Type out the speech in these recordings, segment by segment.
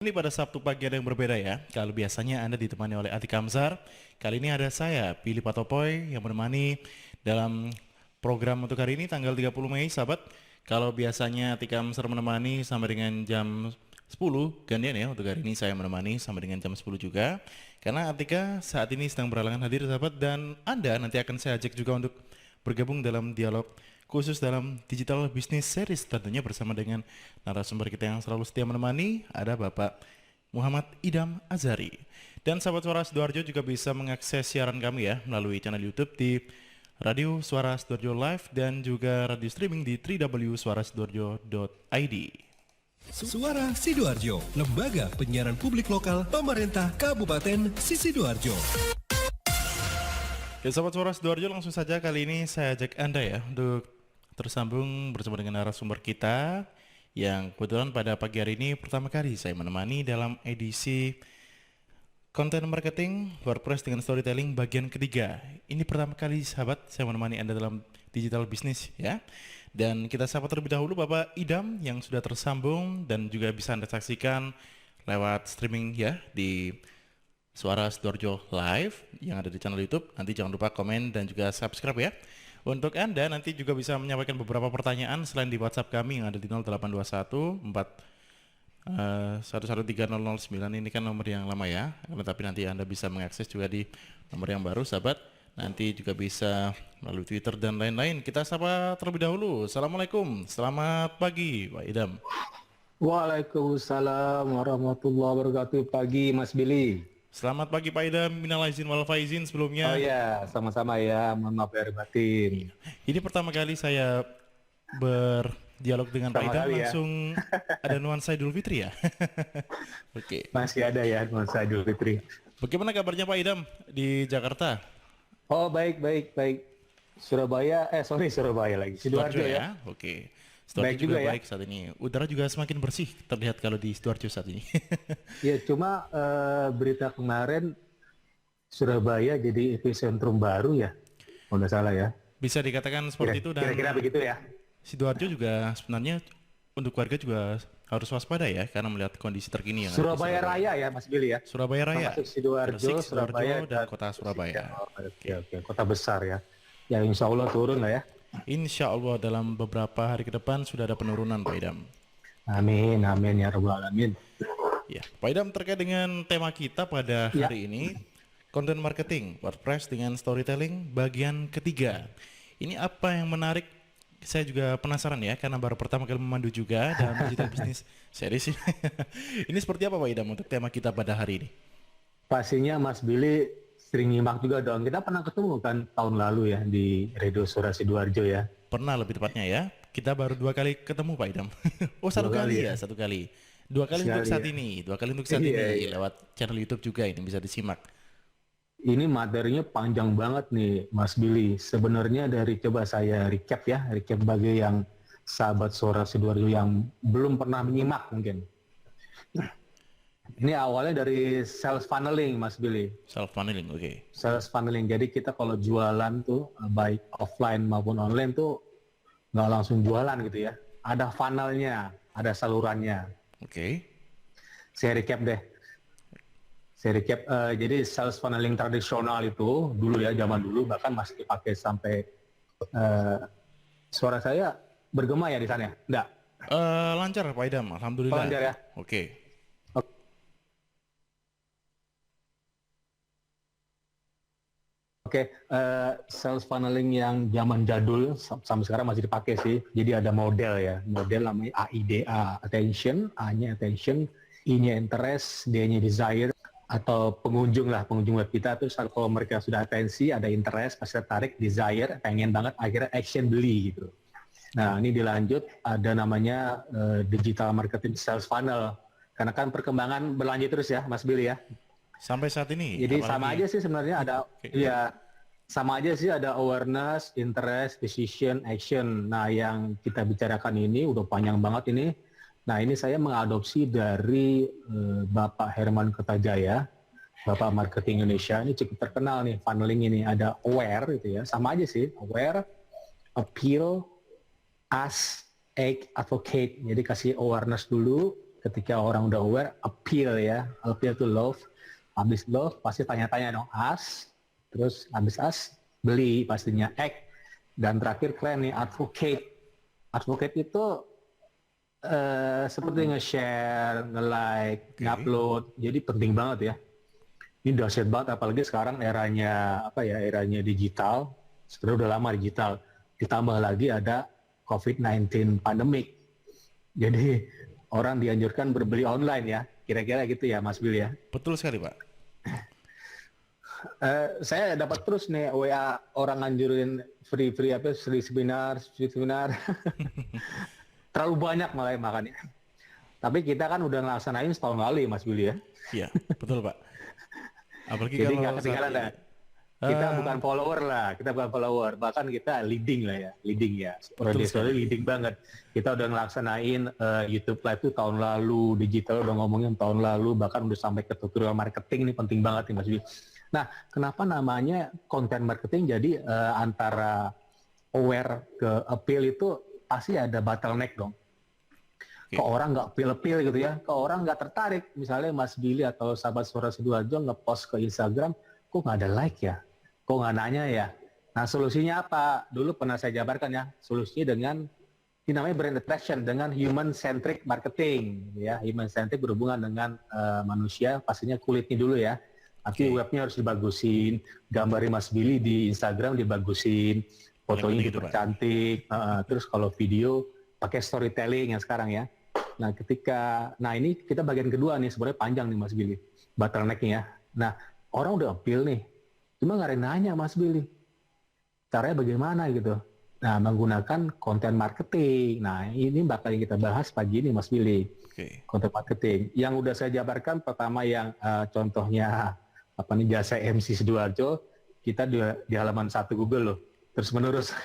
Ini pada Sabtu pagi ada yang berbeda ya. Kalau biasanya Anda ditemani oleh Atik Kamsar, kali ini ada saya, Pilih Patopoy, yang menemani dalam program untuk hari ini tanggal 30 Mei, sahabat. Kalau biasanya Atik Kamsar menemani sampai dengan jam 10, gantian ya, untuk hari ini saya menemani sampai dengan jam 10 juga. Karena Atika saat ini sedang berhalangan hadir, sahabat, dan Anda nanti akan saya ajak juga untuk bergabung dalam dialog khusus dalam Digital Business Series, tentunya bersama dengan narasumber kita yang selalu setia menemani, ada Bapak Muhammad Idam Azhari. Dan sahabat Suara Sidoarjo juga bisa mengakses siaran kami ya melalui channel YouTube di Radio Suara Sidoarjo Live dan juga radio streaming di www.suarasidoarjo.id. Suara Sidoarjo, lembaga penyiaran publik lokal pemerintah Kabupaten Sidoarjo. Ya sahabat Suara Sidoarjo, langsung saja kali ini saya ajak Anda ya untuk tersambung bersama dengan narasumber kita yang kebetulan pada pagi hari ini pertama kali saya menemani dalam edisi konten marketing WordPress dengan storytelling bagian ketiga. Ini pertama kali sahabat saya menemani Anda dalam digital business ya. Dan kita sapa terlebih dahulu Bapak Idam yang sudah tersambung dan juga bisa Anda saksikan lewat streaming ya di Suara Sidoarjo Live yang ada di channel YouTube. Nanti jangan lupa komen dan juga subscribe ya. Untuk Anda nanti juga bisa menyampaikan beberapa pertanyaan selain di WhatsApp kami yang ada di 0821 113009. Ini kan nomor yang lama ya. Tapi nanti Anda bisa mengakses juga di nomor yang baru, sahabat. Nanti juga bisa melalui Twitter dan lain-lain. Kita sapa terlebih dahulu. Assalamualaikum. Selamat pagi, Pak Idam. Waalaikumsalam warahmatullahi wabarakatuh. Pagi Mas Billy. Selamat pagi Pak Idam, minal aizin wal faizin sebelumnya. Oh ya, sama-sama ya, mohon maaf lahir batin. Ini pertama kali saya berdialog dengan Pak Idam langsung ada nuansa Idul Fitri ya. Oke. Masih ada ya nuansa Idul Fitri. Bagaimana kabarnya Pak Idam di Jakarta? Oh baik. Surabaya lagi. Sidoarjo ya. Oke. Sidoarjo juga baik saat ini. Udara juga semakin bersih terlihat kalau di Sidoarjo saat ini. Ya cuma berita kemarin Surabaya jadi epicentrum baru ya, kalau nggak salah ya. Bisa dikatakan seperti itu dan kira-kira begitu ya. Sidoarjo juga sebenarnya untuk warga juga harus waspada ya karena melihat kondisi terkini yang Surabaya Raya ya Mas Billy ya. Surabaya Raya. Masuk Sidoarjo, Surabaya dan kota Surabaya. Oke, kota besar ya. Ya insya Allah turun lah ya. Insya Allah dalam beberapa hari ke depan sudah ada penurunan Pak Idam. Amin ya rabbal alamin. Ya, Pak Idam terkait dengan tema kita pada hari ini, konten marketing WordPress dengan storytelling bagian ketiga. Ini apa yang menarik? Saya juga penasaran ya karena baru pertama kali memandu juga dalam digital business series ini. Ini seperti apa Pak Idam untuk tema kita pada hari ini? Pastinya Mas Billy sering nyimak juga dong. Kita pernah ketemu kan tahun lalu ya di Radio Suara Sidoarjo ya. Pernah lebih tepatnya ya. Kita baru 2 kali ketemu Pak Idam. Oh satu kali ya, 1 kali. 2 kali untuk saat ini, 2 kali untuk saat ini lewat channel YouTube juga ini bisa disimak. Ini materinya panjang banget nih Mas Billy. Sebenarnya dari coba saya recap bagi yang sahabat Suara Sidoarjo yang belum pernah menyimak mungkin. Ini awalnya dari sales funneling Mas Billy. Self funneling, oke. Sales funneling. Jadi kita kalau jualan tuh baik offline maupun online tuh nggak langsung jualan gitu ya. Ada funnelnya, ada salurannya. Oke. Saya recap deh. Jadi sales funneling tradisional itu dulu ya, zaman dulu bahkan masih dipakai sampai suara saya bergema ya di sana? Enggak? Lancar Pak Idam, alhamdulillah. Lancar ya? Oke. Sales funneling yang zaman jadul sampai sekarang masih dipakai sih. Jadi ada model ya, model namanya AIDA, attention, A-nya attention, I-nya interest, D-nya desire, atau pengunjung web kita tuh kalau mereka sudah atensi, ada interest, pasti tertarik, desire, pengen banget, akhirnya action beli gitu. Nah ini dilanjut ada namanya digital marketing sales funnel, karena kan perkembangan berlanjut terus ya Mas Billy ya. Sampai saat ini. Jadi sama aja sih sebenarnya ada sama aja sih ada awareness, interest, decision, action. Nah yang kita bicarakan ini udah panjang banget ini. Nah ini saya mengadopsi dari Bapak Herman Kertajaya, Bapak Marketing Indonesia. Ini cukup terkenal nih funneling ini. Ada aware gitu ya, sama aja sih. Aware, appeal, ask, act, advocate. Jadi kasih awareness dulu, ketika orang udah aware, appeal ya, appeal to love. Habis love pasti tanya-tanya dong, terus habis beli pastinya, act, dan terakhir keren nih, advocate. Advocate itu seperti nge-share, nge-like, nge-upload, jadi penting banget ya. Ini dahsyat banget, apalagi sekarang eranya eranya digital. Sebenarnya udah lama digital, ditambah lagi ada COVID-19 pandemic. Jadi orang dianjurkan berbeli online ya, kira-kira gitu ya Mas Bill ya. Betul sekali Pak. Saya dapat terus nih WA orang anjurin free seminar. Terlalu banyak malah makanya. Tapi kita kan udah ngelaksanain setahun lalu ya Mas Bill ya. Iya, betul Pak. Apalagi jadi kalau nggak ketinggalan dah. Kita bukan follower lah, bahkan kita leading lah ya, soalnya leading banget. Kita udah ngelaksanain YouTube Live tuh tahun lalu, digital udah ngomongin tahun lalu, bahkan udah sampai ke tutorial marketing, ini penting banget nih Mas Bill. Nah, kenapa namanya content marketing? Jadi antara aware ke appeal itu pasti ada bottleneck dong. Ke orang nggak appeal gitu ya, ke orang nggak tertarik. Misalnya Mas Billy atau sahabat Suara Sidoarjo nge-post ke Instagram, kok nggak ada like ya? Kok nggak nanya ya? Nah, solusinya apa? Dulu pernah saya jabarkan ya, solusinya dengan ini namanya brand attraction, dengan human centric marketing ya. Human centric berhubungan dengan manusia, pastinya kulitnya dulu ya. Nanti webnya harus dibagusin, gambarnya Mas Billy di Instagram dibagusin, fotonya dipercantik, terus kalau video pakai storytelling yang sekarang ya. Nah, ini kita bagian kedua nih, sebenarnya panjang nih Mas Billy, bottleneck-nya ya. Nah, orang udah appeal nih, cuma nggak ada yang nanya Mas Billy, caranya bagaimana gitu. Nah, menggunakan content marketing. Nah, ini bakal yang kita bahas pagi ini Mas Billy. Content marketing. Yang udah saya jabarkan, pertama yang contohnya jasa MC Sidoarjo, kita di halaman 1 Google loh, terus menerus.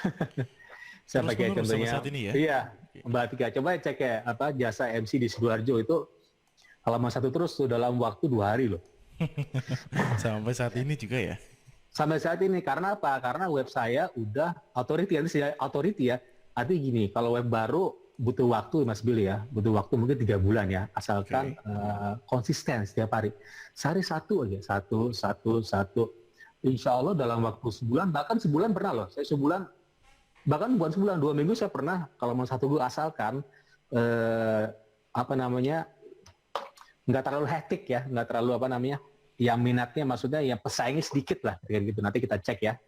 Saya pakai contohnya. Saat ini ya? Iya, Mbak Tika, coba cek ya, jasa MC di Sidoarjo itu halaman 1 terus dalam waktu 2 hari loh. Sampai saat ini juga ya? Sampai saat ini, karena apa? Karena web saya udah authority ya. Artinya gini, kalau web baru butuh waktu Mas Billy ya, butuh waktu mungkin 3 bulan ya, asalkan konsisten setiap hari. Sehari satu aja, satu. Insya Allah dalam waktu sebulan, bahkan sebulan pernah loh, saya sebulan, bahkan bukan sebulan, 2 minggu saya pernah, kalau mau 1 gue asalkan, nggak terlalu hektik ya, nggak terlalu yang minatnya maksudnya yang pesaingnya sedikit lah, kayak gitu, nanti kita cek ya.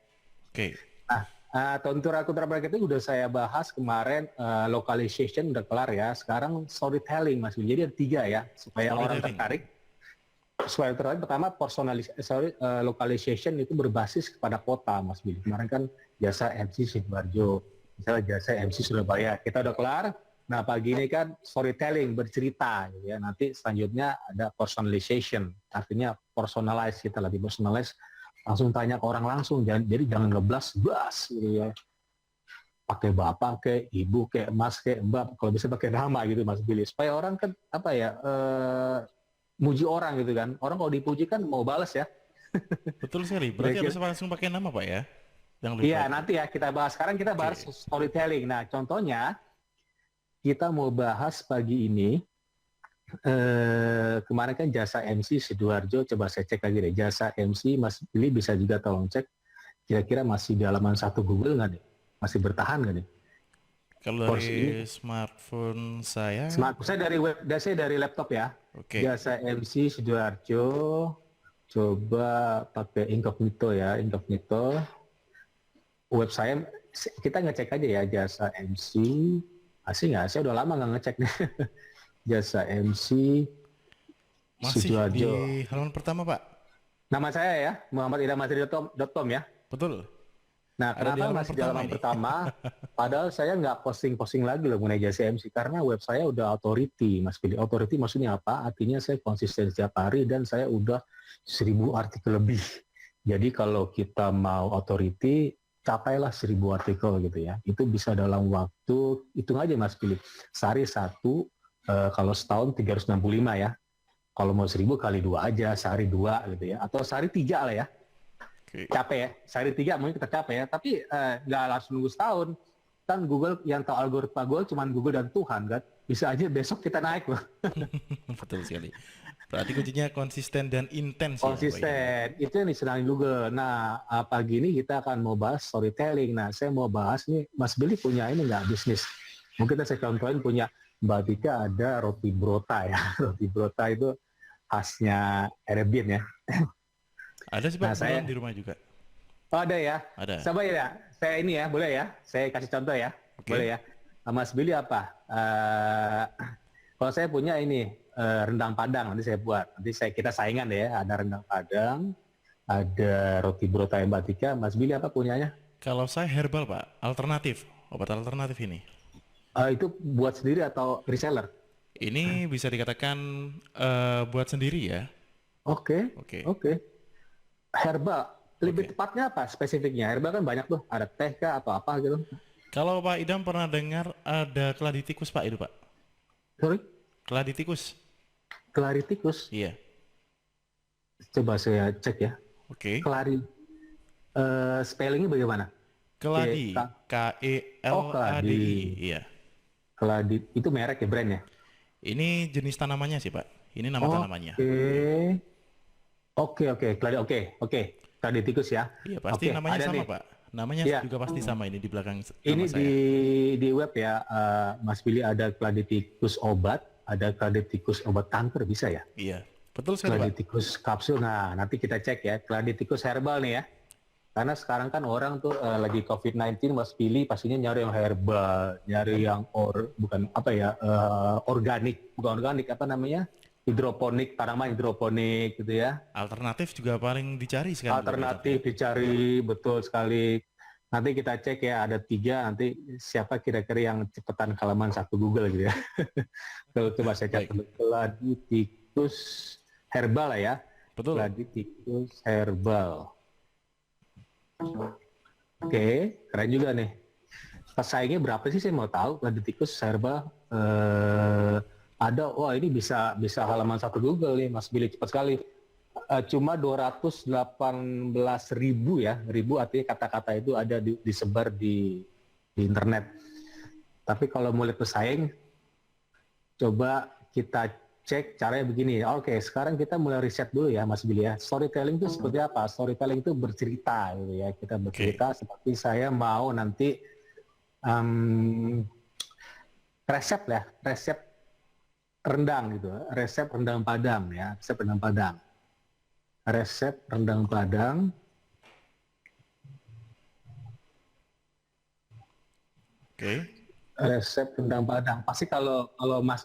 Nah, contour marketing udah saya bahas kemarin, localization udah kelar ya. Sekarang storytelling Mas. Jadi ada 3 ya, supaya orang tertarik. Pertama localization itu berbasis kepada kota Mas Billy. Kemarin kan jasa MC Sidoarjo, misalnya jasa MC Surabaya, kita udah kelar. Nah, pagi ini kan storytelling, bercerita gitu ya. Nanti selanjutnya ada personalization, artinya personalize, kita lebih personalize, langsung tanya ke orang langsung, jadi jangan ngeblas gitu ya, pakai bapak, kayak ibu, kayak mas, kayak mbak, kalau bisa pakai nama gitu Mas Billy, supaya orang kan muji orang gitu kan, orang kalau dipuji kan mau balas ya. Betul sekali, berarti harus langsung pakai nama Pak ya? Iya, nanti ya kita bahas, sekarang kita bahas storytelling. Nah, contohnya kita mau bahas pagi ini, kemarin kan jasa MC Sidoarjo, coba saya cek lagi deh, jasa MC Mas Billy bisa juga tolong cek, kira-kira masih di halaman 1 Google nggak nih? Masih bertahan nggak nih? Kalau dari smartphone saya dari laptop ya. Jasa MC Sidoarjo, coba pakai incognito ya, incognito. Web saya, kita ngecek aja ya, jasa MC, asli nggak? Saya udah lama nggak ngecek nih. Jasa MC masih Sidoarjo. Di halaman pertama Pak. Nama saya ya, muhammadidammasri.com ya. Betul. Nah, kenapa masih di halaman pertama? Padahal saya nggak posting lagi loh mengenai jasa MC, karena web saya udah authority, Mas Billy. Authority maksudnya apa? Artinya saya konsisten setiap hari dan saya udah 1000 artikel lebih. Jadi kalau kita mau authority, capailah 1000 artikel gitu ya. Itu bisa dalam waktu, hitung aja Mas Billy, sehari 1, kalau setahun 365 ya. Kalau mau 1000 kali 2 aja, sehari 2 gitu ya. Atau sehari 3 lah ya. Capek ya, sehari 3 mungkin kita capek ya. Tapi nggak langsung nunggu setahun. kan Google yang tahu algoritma Google cuman Google dan Tuhan kan. Bisa aja besok kita naik loh. Betul sekali. Berarti kuncinya konsisten dan intens ya, Pak Idam. Konsisten, itu yang disenangi Google. Nah, pagi ini kita akan mau bahas storytelling. Nah, saya mau bahas nih, Mas Billy punya ini nggak bisnis? Mungkin saya contohin punya Mbak Tika ada roti brota ya. Roti brota itu khasnya Arabian ya. Ada sih Pak, Nah, kebetulan di rumah juga. Oh, ada ya? Ada. Coba ya, saya ini ya, boleh ya? Saya kasih contoh ya, Oke. boleh ya? Mas Billy apa? Kalau saya punya ini rendang Padang, nanti saya buat. Nanti kita saingan deh ya, ada rendang Padang, ada roti brotai Mbak Tika. Mas Billy apa punyanya? Kalau saya herbal Pak, alternatif, obat alternatif ini. Itu buat sendiri atau reseller? Ini bisa dikatakan buat sendiri ya. Oke, Oke. oke. Herbal, lebih Oke. tepatnya apa spesifiknya? Herbal kan banyak tuh, ada teh kah atau apa gitu. Kalau Pak Idam pernah dengar ada keladi tikus Pak itu Pak? Sorry, Keladi tikus? kelari tikus. Iya. Coba saya cek ya. Oke. Kelari, spellingnya bagaimana? Keladi. K- Keladi. keladi. Iya. Keladi, itu merek ya, brand ya? Ini jenis tanamannya sih Pak. Ini nama tanamannya. Oke, keladi, oke. Keladi tikus ya. Iya pasti Oke, namanya ada sama nih. Pak. Namanya Iya. juga pasti sama ini di belakang Ini nama saya. di web ya, Mas Billy ada keladi tikus obat, ada keladi tikus obat kanker bisa ya? Iya. Betul sekali Keladi Pak. tikus kapsul. Nah, nanti kita cek ya, keladi tikus herbal nih ya. Karena sekarang kan orang tuh lagi COVID-19, Mas Billy pastinya nyari yang herbal, nyari yang bukan apa ya, organik, bukan organik, apa namanya? Hidroponik, tanaman hidroponik gitu ya. Alternatif juga paling dicari sekarang. Alternatif dicari, betul sekali. Nanti kita cek ya, ada 3, nanti siapa kira-kira yang cepetan halaman 1 Google gitu ya. Kalau coba saya cek dulu, keladi tikus herbal lah ya. Betul. Keladi tikus herbal. Oke, keren juga nih. Pesaingnya berapa sih, saya mau tahu. Keladi tikus herbal. Ada, wah ini bisa halaman 1 Google nih, Mas Billy, cepat sekali. Cuma 218.000 ya, ribu artinya kata-kata itu ada disebar di internet. Tapi kalau mau lihat pesaing, coba kita cek caranya begini. Oke, sekarang kita mulai riset dulu ya, Mas Billy ya. Storytelling itu seperti apa? Storytelling itu bercerita gitu ya. Kita bercerita seperti saya mau nanti resep rendang gitu, resep rendang Padang ya, resep rendang Padang. Resep rendang Padang. Oke. Resep rendang Padang. Pasti kalau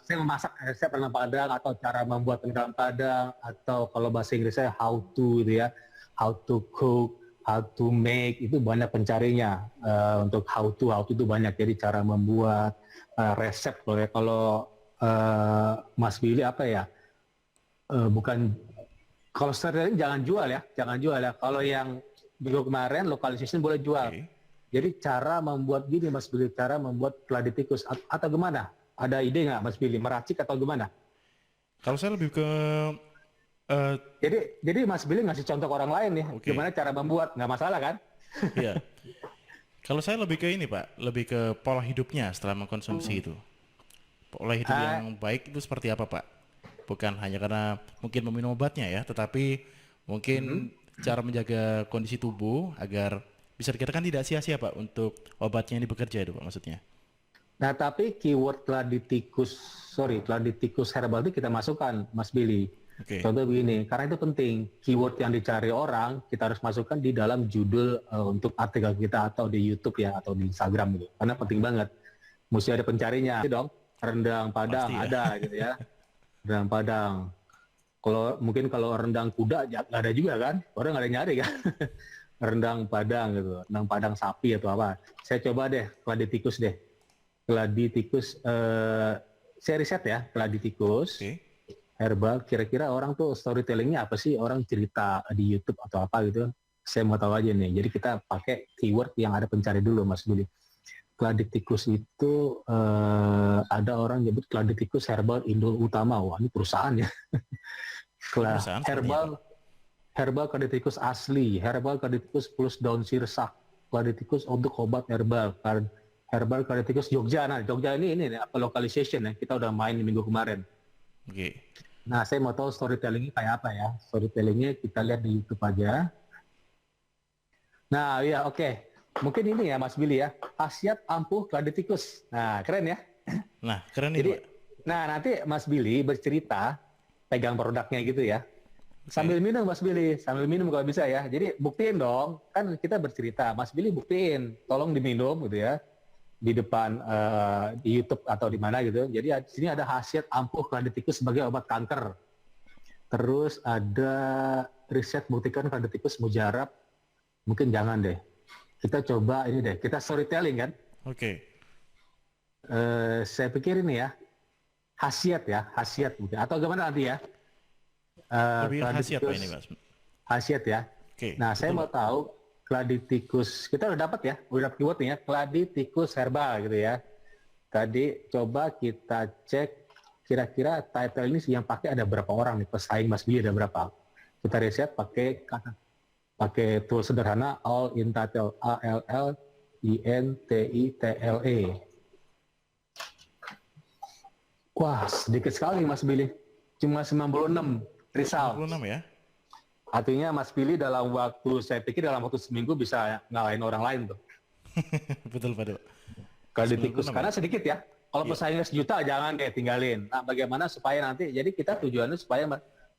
saya memasak resep rendang Padang atau cara membuat rendang Padang atau kalau bahasa Inggrisnya how to gitu ya, how to cook, how to make, itu banyak pencarinya. Untuk how to itu banyak. Jadi cara membuat resep kalau Mas Billy apa ya? Bukan, kalau storytelling jangan jual ya. Kalau yang minggu kemarin localization boleh jual. Oke. Jadi cara membuat gini Mas Billy, cara membuat keladi tikus atau gimana? Ada ide nggak Mas Billy, meracik atau gimana? Kalau saya lebih ke Jadi Mas Billy ngasih contoh ke orang lain nih, Oke. gimana cara membuat, nggak masalah kan? iya. Kalau saya lebih ke ini Pak, lebih ke pola hidupnya setelah mengkonsumsi itu. Pola hidup yang baik itu seperti apa Pak? Bukan hanya karena mungkin meminum obatnya ya, tetapi mungkin cara menjaga kondisi tubuh agar bisa dikatakan tidak sia-sia Pak untuk obatnya ini bekerja itu Pak maksudnya. Nah tapi keyword keladi tikus herbal itu kita masukkan Mas Billy. Oke. Contoh begini, karena itu penting, keyword yang dicari orang kita harus masukkan di dalam judul untuk artikel kita atau di YouTube ya atau di Instagram gitu. Karena penting banget, mesti ada pencarinya. Dong, rendang Padang Pasti ya. ada gitu ya, rendang Padang. Kalau rendang kuda nggak ada juga kan, orang nggak ada yang nyari kan. Rendang Padang gitu, rendang Padang sapi atau apa. Saya coba deh keladi tikus deh, keladi tikus. Saya riset ya keladi tikus. Oke. Herbal, kira-kira orang tuh storytellingnya apa sih? Orang cerita di YouTube atau apa gitu? Saya mau tahu aja nih. Jadi kita pakai keyword yang ada pencari dulu, Mas Billy. Keladi tikus itu ada orang nyebut keladi tikus herbal Indo Utama. Wah, ini perusahaan ya. Perusahaan seperti Herbal keladi tikus asli, herbal keladi tikus plus daun sirsak, keladi tikus untuk obat herbal, Herbal Claditicus Jogja. Nah, Jogja ini nih, apa localization ya. Kita udah main di minggu kemarin. Oke. Nah, saya mau tahu storytellingnya kayak apa ya. Storytellingnya kita lihat di YouTube aja. Nah, ya oke. Mungkin ini ya Mas Billy ya. Khasiat ampuh Claditicus. Nah, keren ya. Nah, keren Jadi, ini, Pak. nah nanti Mas Billy bercerita, pegang produknya gitu ya. Sambil minum Mas Billy, sambil minum kalau bisa ya. Jadi buktiin dong, kan kita bercerita. Mas Billy buktiin, tolong diminum gitu ya. Di depan di YouTube atau di mana gitu. Jadi di sini ada khasiat ampuh Claditicus sebagai obat kanker. Terus ada riset buktikan Claditicus mujarab. Mungkin jangan deh. Kita coba ini deh, kita storytelling kan. Oke. Saya pikir ini ya, khasiat mungkin. Atau gimana nanti ya? Lebih khasiat Pak Claditicus ini, Mas. khasiat ya. Oke. Nah, saya betul, mau Pak. tahu Claditicus, kita udah dapat ya, udah dapat keyword nih ya, Claditicus herbal gitu ya. Tadi coba kita cek kira-kira title ini yang pakai ada berapa orang nih, pesaing Mas Billy ada berapa. Kita riset pakai tool sederhana all in title, ALLINTITLE. Wah, sedikit sekali Mas Billy. Cuma 96 result. 26 ya? Artinya Mas Billy dalam waktu, saya pikir dalam waktu seminggu bisa ngalahin orang lain tuh. Betul, Pak. Claditicus, 96 karena ya? sedikit ya. Kalau Iya. pesaingnya sejuta jangan deh tinggalin. Nah bagaimana supaya nanti, jadi kita tujuannya supaya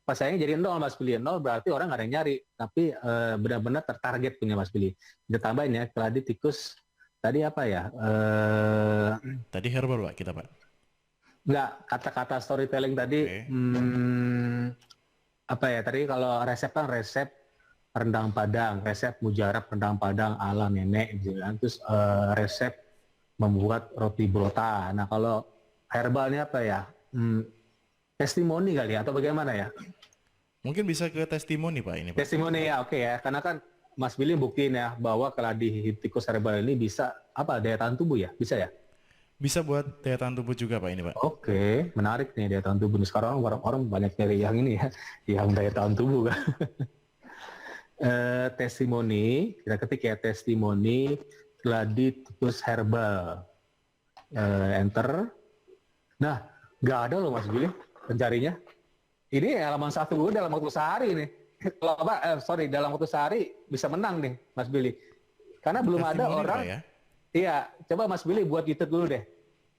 pesaingnya jadi nol Mas Billy. Nol berarti orang nggak ada yang nyari. Tapi benar-benar tertarget punya Mas Billy. Kita tambahin ya, Claditicus tadi apa ya? Tadi herbal, Pak, kita, Pak. Enggak, kata-kata storytelling tadi, Oke. apa ya, tadi kalau resep kan resep rendang Padang, resep mujarab rendang Padang ala nenek gitu kan. Terus resep membuat roti brota. Nah kalau herbalnya apa ya? Testimoni kali ya, atau bagaimana ya? Mungkin bisa ke testimoni, Pak, ini, Pak. Testimoni ya, oke ya. Karena kan Mas Billy buktiin ya bahwa Claditicus herbal ini bisa apa daya tahan tubuh ya, bisa ya? Bisa buat daya tahan tubuh juga, Pak, ini, Pak. Oke, menarik nih daya tahan tubuh. Sekarang orang-orang banyak nyari yang ini ya, yang daya tahan tubuh kan. Testimoni, kita ketik ya, testimoni Claditicus herbal. Enter. Nah, nggak ada loh Mas Billy pencarinya. Ini halaman satu gue dalam waktu sehari nih. Kalau apa, dalam waktu sehari bisa menang nih Mas Billy. Karena belum ada Testimoni, orang. Pak, ya? Iya, coba Mas Billy buat YouTube dulu deh.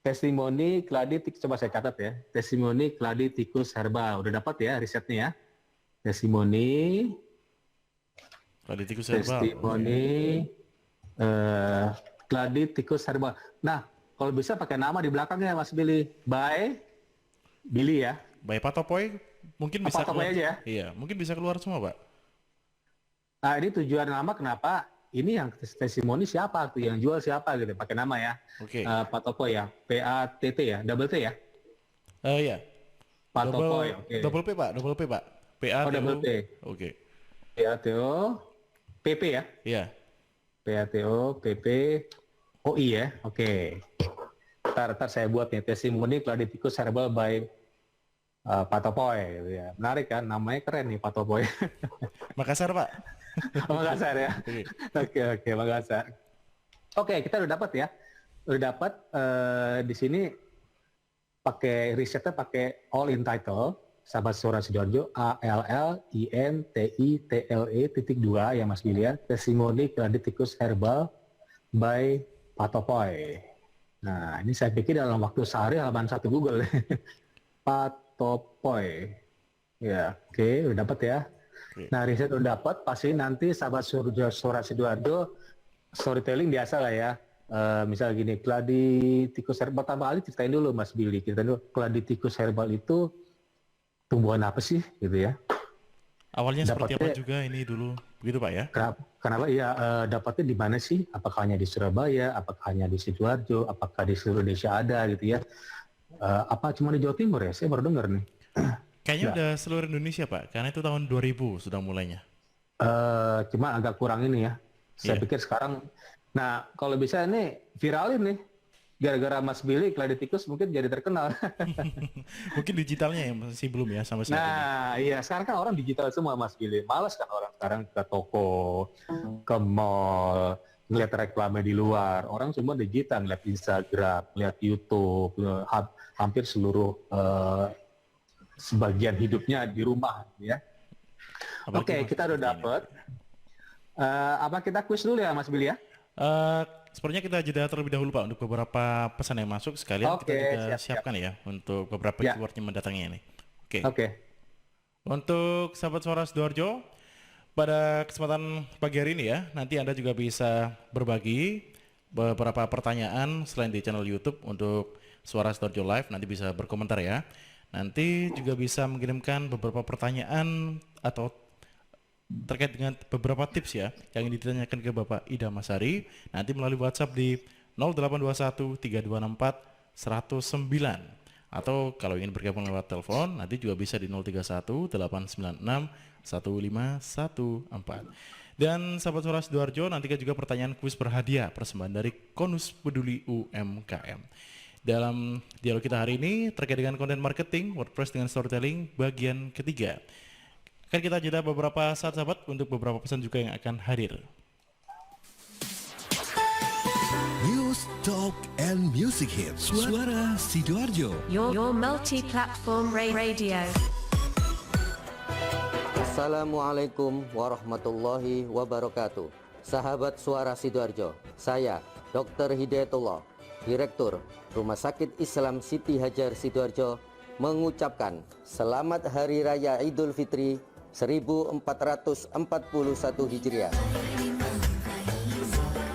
Testimoni Claditicus, coba saya catat ya. Testimoni Claditicus herbal. Udah dapat ya risetnya ya. Testimoni, Claditicus herbal. Claditicus herbal. Nah, kalau bisa pakai nama di belakangnya Mas Billy. By Billy ya. By Patopoy mungkin bisa Patopoy keluar. aja ya? Iya, mungkin bisa keluar semua, Pak. Nah, ini tujuan nama kenapa? Ini yang testimoni siapa tuh, yang jual siapa gitu, pakai nama ya. Oke. Patopoy ya, PATT ya, double T ya. Iya. Patopoy, oke. Double P, Pak. Double P, Pak. PA. Oh, double P. Oke. PATO, PP ya. Iya. PATO, PP, OI ya, oke. Ntar saya buat nih, testimoni Claditicus herbal by Patopoy gitu ya. Menarik kan, namanya keren nih Patopoy. Makassar, Pak. Makassar ya. Oke, Makassar. Oke, kita udah dapat ya. Udah dapat di sini pakai risetnya pakai all in title, sahabat suara Sidoarjo, ALLINTITLE.2 ya Mas Billy ya. Testimoni Claditicus herbal by Patopoy. Nah, ini saya pikir dalam waktu sehari halaman satu Google. Patopoy. Ya, oke, udah dapat ya. Oke. Nah, riset udah dapat, pasti nanti sahabat suara Sidoarjo storytelling biasa lah ya. Misal gini, Claditicus herbal, pertama kali ceritain dulu Mas Billy, ceritain dulu Claditicus herbal itu tumbuhan apa sih gitu ya. Awalnya seperti apa Dapatnya- juga ini dulu, begitu, Pak ya? Kenapa ya dapatnya di mana sih? Apakah hanya di Surabaya, apakah hanya di Sidoarjo, apakah di seluruh Indonesia ada gitu ya? Apa cuma di Jawa Timur ya? Saya baru dengar nih. Kayaknya Ya. udah seluruh Indonesia, Pak. Karena itu tahun 2000 sudah mulainya. Cuma agak kurang ini ya. Saya Iya. pikir sekarang, nah kalau bisa ini viralin nih. Gara-gara Mas Billy, Claditicus mungkin jadi terkenal. Mungkin digitalnya yang masih belum ya sampai saat ini. Nah, iya sekarang kan orang digital semua Mas Billy. Malas kan orang sekarang ke toko, ke mall, ngeliat reklame di luar. Orang semua digital, ngeliat Instagram, ngeliat YouTube, hampir seluruh sebagian hidupnya di rumah, ya. Apalagi Oke, kita udah seperti ini. dapet. Apa kita kuis dulu ya, Mas Billy ya? Sepertinya kita jeda terlebih dahulu Pak untuk beberapa pesan yang masuk, sekalian kita Oke, juga siap. siapkan ya untuk beberapa Ya. keyword yang mendatangnya ini. Oke. Oke. Untuk sahabat Suara Sidoarjo, pada kesempatan pagi hari ini ya, nanti Anda juga bisa berbagi beberapa pertanyaan selain di channel YouTube untuk Suara Sidoarjo Live, nanti bisa berkomentar ya. Nanti juga bisa mengirimkan beberapa pertanyaan atau terkait dengan beberapa tips ya yang ingin ditanyakan ke Bapak Ida Masari nanti melalui WhatsApp di 0821 3264 109 atau kalau ingin bergabung lewat telepon nanti juga bisa di 031 896 1514. Dan sahabat Suara Sidoarjo, nanti juga pertanyaan kuis berhadiah persembahan dari Konus Peduli UMKM. Dalam dialog kita hari ini terkait dengan konten marketing, WordPress dengan storytelling bagian ketiga. Akan kita jeda beberapa saat sahabat untuk beberapa pesan juga yang akan hadir. News, talk, and music hits. Suara Sidoarjo. Your multi-platform radio. Assalamualaikum warahmatullahi wabarakatuh. Sahabat Suara Sidoarjo, saya Dr. Hidayatullah, Direktur Rumah Sakit Islam Siti Hajar Sidoarjo, mengucapkan Selamat Hari Raya Idul Fitri 1441 Hijriah.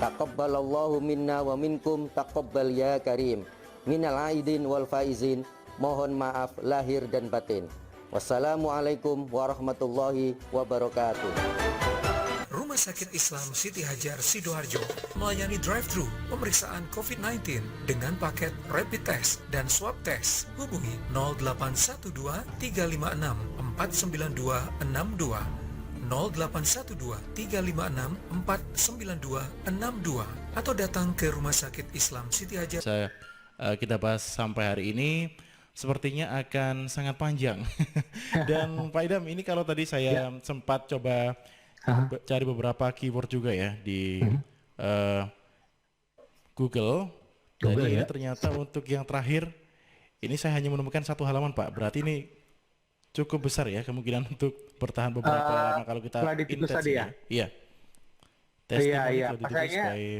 Taqabbalallahu minna wa minkum taqabbal ya karim. Minal aidin wal faizin. Mohon maaf lahir dan batin. Wassalamualaikum warahmatullahi wabarakatuh. Rumah Sakit Islam Siti Hajar Sidoarjo melayani drive-thru pemeriksaan COVID-19 dengan paket rapid test dan swab test. Hubungi 0812 356 492 62, 0812 356 492 62, atau datang ke Rumah Sakit Islam Siti Hajar. Kita bahas sampai hari ini sepertinya akan sangat panjang. Dan Pak Idam, ini kalau tadi saya sempat coba cari beberapa keyword juga ya di Google. Jadi ini ternyata untuk yang terakhir ini saya hanya menemukan satu halaman Pak. Berarti ini cukup besar ya kemungkinan untuk bertahan beberapa lama kalau kita Kladidikus tadi ya? Iya. Iya.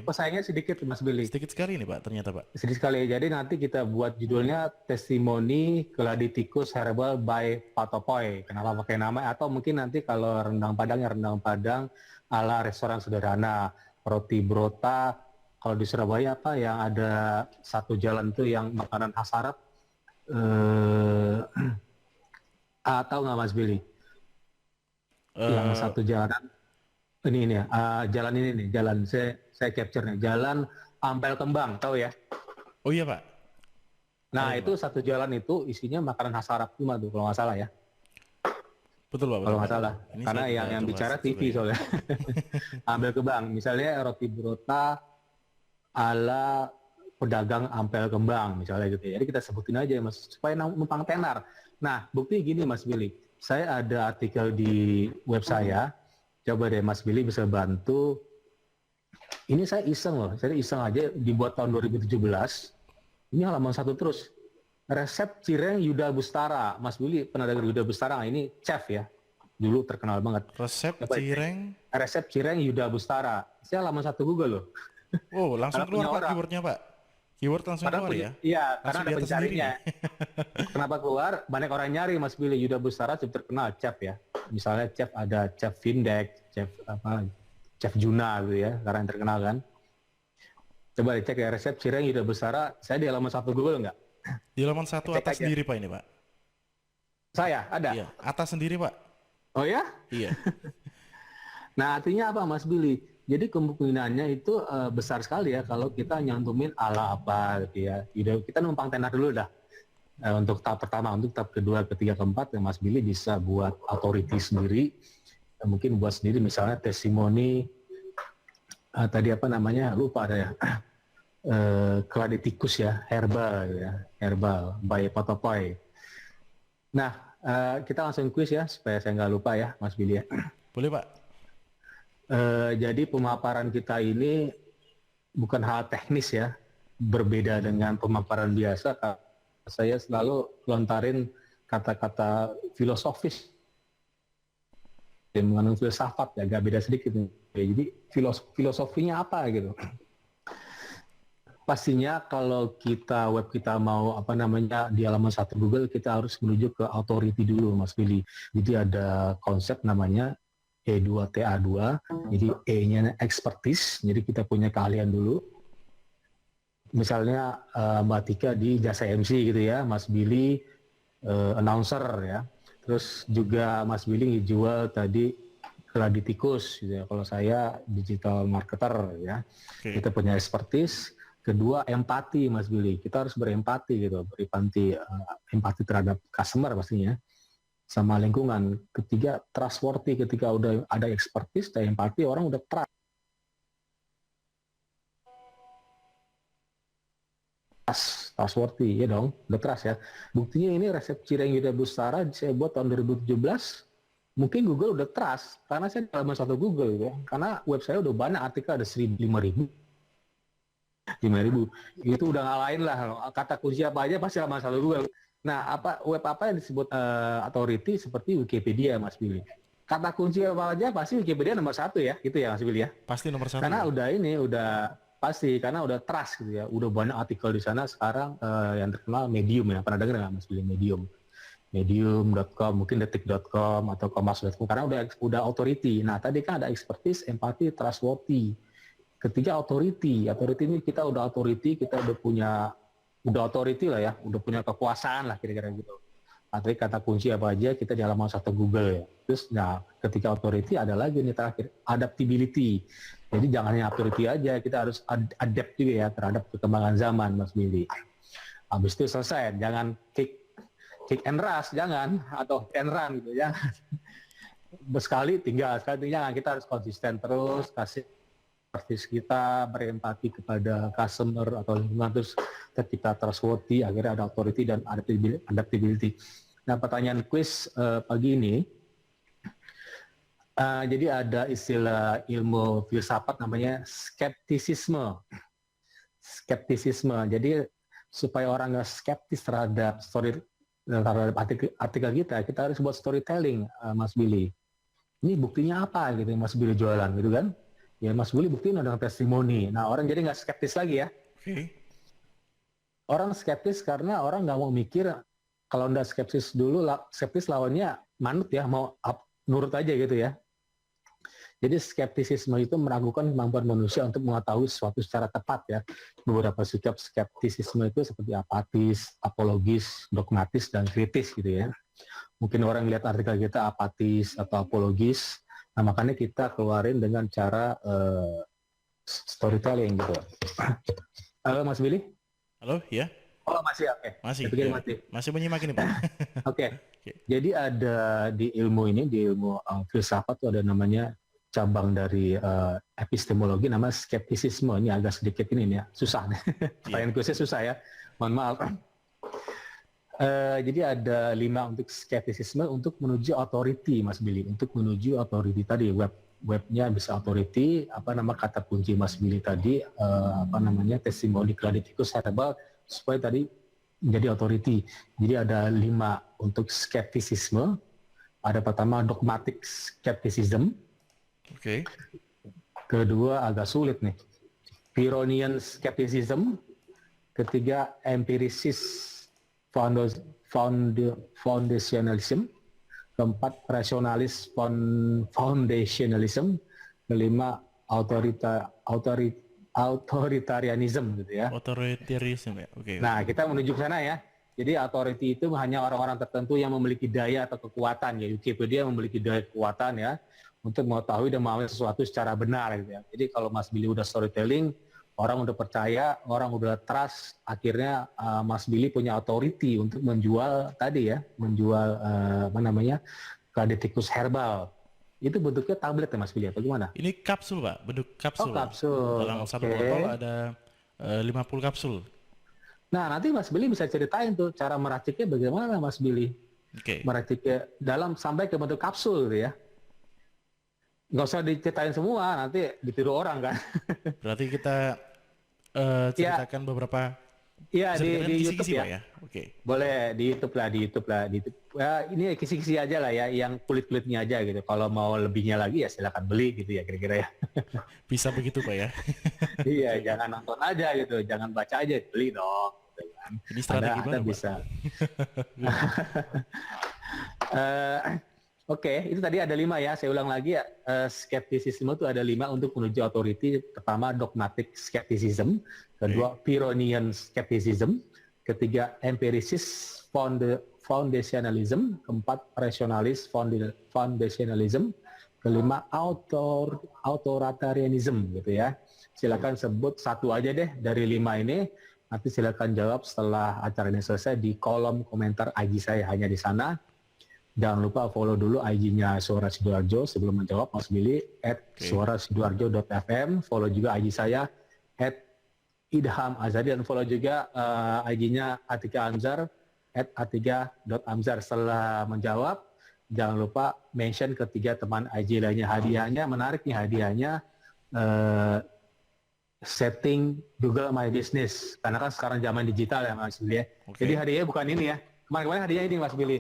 Pesaingnya sedikit Mas Billy. Sedikit sekali ini Pak, ternyata Pak. Sedikit sekali. Jadi nanti kita buat judulnya Testimoni Kladidikus Herbal by Patopoy. Kenapa pakai nama? Atau mungkin nanti kalau rendang Padang ala restoran sederhana, roti brota. Kalau di Surabaya apa yang ada satu jalan tuh yang makanan khas Arab? Tahu nggak Mas Billy? Yang satu jalan. Ini ya, jalan ini nih, jalan saya capture nih, Jalan Ampel Kembang, tahu ya? Oh iya Pak. Nah itu satu jalan itu isinya makanan khas Arab cuma tuh kalau nggak salah ya. Betul Pak. Kalau nggak salah, Ini karena saya yang coba bicara TV sesuai. soalnya. Ampel Kembang, misalnya roti brota ala pedagang Ampel Kembang, misalnya gitu ya. Jadi kita sebutin aja Mas, supaya numpang tenar. Nah bukti gini Mas Billy, saya ada artikel di web saya. Coba deh Mas Billy bisa bantu. Ini saya iseng loh, saya iseng aja dibuat tahun 2017. Ini halaman satu terus. Resep cireng Yuda Bustara. Mas Billy pernah dengar Yuda Bustara? Nah, ini chef ya. Dulu terkenal banget. Resep Coba cireng. Resep cireng Yuda Bustara. Saya halaman satu Google loh. Oh langsung Karena punya keluar Pak orang. keywordnya Pak. Keyword langsung keluar ya. Iya, karena Langsung ada di atas sendiri pencarinya. Kenapa keluar? Banyak orang nyari Mas Billy. Yuda Bustara cukup terkenal chef ya. Misalnya chef ada chef Vindek, chef Juna gitu ya, karena yang terkenal kan. Coba dicek ya resep cireng Yuda Bustara. Saya di halaman satu Google nggak? Di halaman satu Cek atas aja. sendiri Pak ini Pak. Saya ada. Iya, atas sendiri Pak. Oh ya? Iya. Nah artinya apa Mas Billy? Jadi kemungkinannya itu besar sekali ya kalau kita nyantumin ala apa gitu ya. Kita numpang tenar dulu dah. Untuk tahap pertama, untuk tahap kedua, ketiga, keempat, ya Mas Billy bisa buat authority sendiri. Mungkin buat sendiri misalnya testimoni tadi apa namanya? Lupa ada ya. Kladidikus ya, herbal by Patopoy. Nah, kita langsung kuis ya supaya saya nggak lupa ya Mas Billy ya. Boleh Pak. Jadi pemaparan kita ini bukan hal teknis ya, berbeda dengan pemaparan biasa. Saya selalu lontarin kata-kata filosofis yang mengandung filsafat, ya, agak beda sedikit nih. Jadi filosofinya apa gitu? Pastinya kalau web kita mau di halaman satu Google, kita harus menuju ke authority dulu, Mas Billy. Jadi ada konsep namanya E2TA2. Jadi E-nya expertise, jadi kita punya keahlian dulu. Misalnya Mbak Tika di jasa MC gitu ya, Mas Billy announcer ya. Terus juga Mas Billy jual tadi Gladitikus gitu ya. Kalau saya digital marketer ya. Oke. Kita punya expertise. Kedua, empati Mas Billy. Kita harus berempati gitu, empati terhadap customer pastinya, sama lingkungan. Ketiga, trustworthy. Ketika udah ada expertise dan empati, orang udah trustworthy, ya dong, udah trust ya. Buktinya ini resep cireng Yuda Bustara saya buat tahun 2017, mungkin Google udah trust, karena saya di halaman satu Google ya, karena web saya udah banyak artikel, ada 5.000 itu udah ngalahin lah, kata kunci apa aja pasti halaman satu Google. Nah, web apa yang disebut authority seperti Wikipedia, Mas Billy. Kata kunci apa aja pasti Wikipedia nomor 1 ya, gitu ya Mas Billy ya. Pasti nomor 1. Karena udah pasti, karena udah trust gitu ya, udah banyak artikel di sana sekarang. Yang terkenal Medium ya, pernah dengar nggak Mas Billy? Medium.com, mungkin detik.com atau kompas.com, karena udah authority. Nah, tadi kan ada expertise, empati, trustworthy. Ketiga, authority ini kita udah authority, kita udah authority lah ya, udah punya kekuasaan lah kira-kira gitu. Artinya kata kunci apa aja kita di halaman satu Google ya. Terus ketika authority ada lagi nih terakhir, adaptability. Jadi jangan hanya authority aja, kita harus adapt juga ya terhadap perkembangan zaman, Mas Billy. Habis itu selesai, jangan kick and rush, jangan, atau hit and run gitu, jangan. Sekali tinggal, jangan. Kita harus konsisten terus, kasih service kita, berempati kepada customer atau lingkungan, terus ketika trustworthy, akhirnya ada authority dan adaptability. Nah, pertanyaan quiz pagi ini, jadi ada istilah ilmu filsafat namanya skeptisisme. Jadi supaya orang nggak skeptis terhadap artikel kita harus buat storytelling, Mas Billy. Ini buktinya apa gitu, Mas Billy jualan gitu kan? Ya Mas Billy buktiin dengan testimoni. Nah, orang jadi nggak skeptis lagi ya. Oke. Orang skeptis karena orang nggak mau mikir. Kalau nggak skeptis dulu, skeptis lawannya manut ya, mau nurut aja gitu ya. Jadi skeptisisme itu meragukan kemampuan manusia untuk mengetahui sesuatu secara tepat ya. Beberapa sikap skeptisisme itu seperti apatis, apologis, dogmatis, dan kritis gitu ya. Mungkin orang lihat artikel kita apatis atau apologis, nah makanya kita keluarin dengan cara storytelling gitu. Halo Mas Billy? Halo, ya? Oh masih, oke. Masih. Saya pikir Ya. mati. Masih menyimak ini, Pak. Oke. Jadi ada di ilmu filsafat itu ada namanya cabang dari epistemologi, nama skeptisisme. Ini agak sedikit ini ya, susah nih. Pertanyaan kuisnya susah ya. Mohon maaf. Jadi ada 5 untuk skeptisisme untuk menuju authority, Mas Billy. Untuk menuju authority tadi, webnya bisa authority, kata kunci Mas Billy tadi, testimoni Gladitikus herbal, supaya tadi menjadi authority. Jadi ada 5 untuk skeptisisme. Ada pertama dogmatic skepticism. Oke. Kedua agak sulit nih, Pyrrhonian skepticism. Ketiga empiricist foundationalism. Keempat rationalist foundationalism. Kelima authoritarianism gitu ya. Authoritarianism ya. Oke. Nah, kita menuju ke sana ya. Jadi authority itu hanya orang-orang tertentu yang memiliki daya atau kekuatan ya. Wikipedia memiliki daya kekuatan ya untuk mengetahui dan memahami sesuatu secara benar gitu ya. Jadi kalau Mas Billy udah storytelling, orang udah percaya, orang udah trust, akhirnya Mas Billy punya authority untuk menjual tadi ya, Gladitikus herbal. Itu bentuknya tablet ya Mas Billy, atau gimana? Ini kapsul, Pak. Bentuk kapsul. Oh, kapsul. Dalam satu Oke. botol ada 50 kapsul. Nah, nanti Mas Billy bisa ceritain tuh cara meraciknya bagaimana Mas Billy. Oke. Meraciknya sampai ke bentuk kapsul gitu ya. nggak usah diceritain semua, nanti ditiru orang kan. Berarti kita ceritakan beberapa Iya bisa dikatakan di YouTube kisi-kisi ya. Pak ya. Oke. Boleh di YouTube lah, di YouTube lah, di YouTube. Ya, ini kisi-kisi aja lah ya, yang kulit-kulitnya aja gitu. Kalau mau lebihnya lagi ya silakan beli gitu ya kira-kira ya. Bisa begitu Pak ya. Iya, jangan nonton aja gitu, jangan baca aja, beli dong. Gitu kan. Ini strategi Anda mana, Pak? bisa. Oke, itu tadi ada 5 ya. Saya ulang lagi ya. Skeptisisme itu ada 5 untuk menuju authority. Pertama, dogmatic skepticism. Kedua, Pyrrhonian skepticism. Ketiga, empiricist foundationalism. Keempat, rationalist foundationalism. Kelima, authoritarianism gitu ya. Silakan sebut satu aja deh dari 5 ini. Nanti silakan jawab setelah acara ini selesai di kolom komentar IG saya, hanya di sana. Jangan lupa follow dulu IG-nya Suara Sidoarjo sebelum menjawab Mas Billy @suarasidoarjo.fm. Follow juga IG saya @idham_azhari dan follow juga IG-nya Atika Amzar @atika.amzar. Setelah menjawab, jangan lupa mention ketiga teman IG lainnya. Hadiahnya menarik nih, hadiahnya setting Google My Business. Karena kan sekarang zaman digital ya Mas Billy ya. Oke. Jadi hadiahnya bukan ini ya. Kemarin-kemarin hadiahnya ini Mas Billy.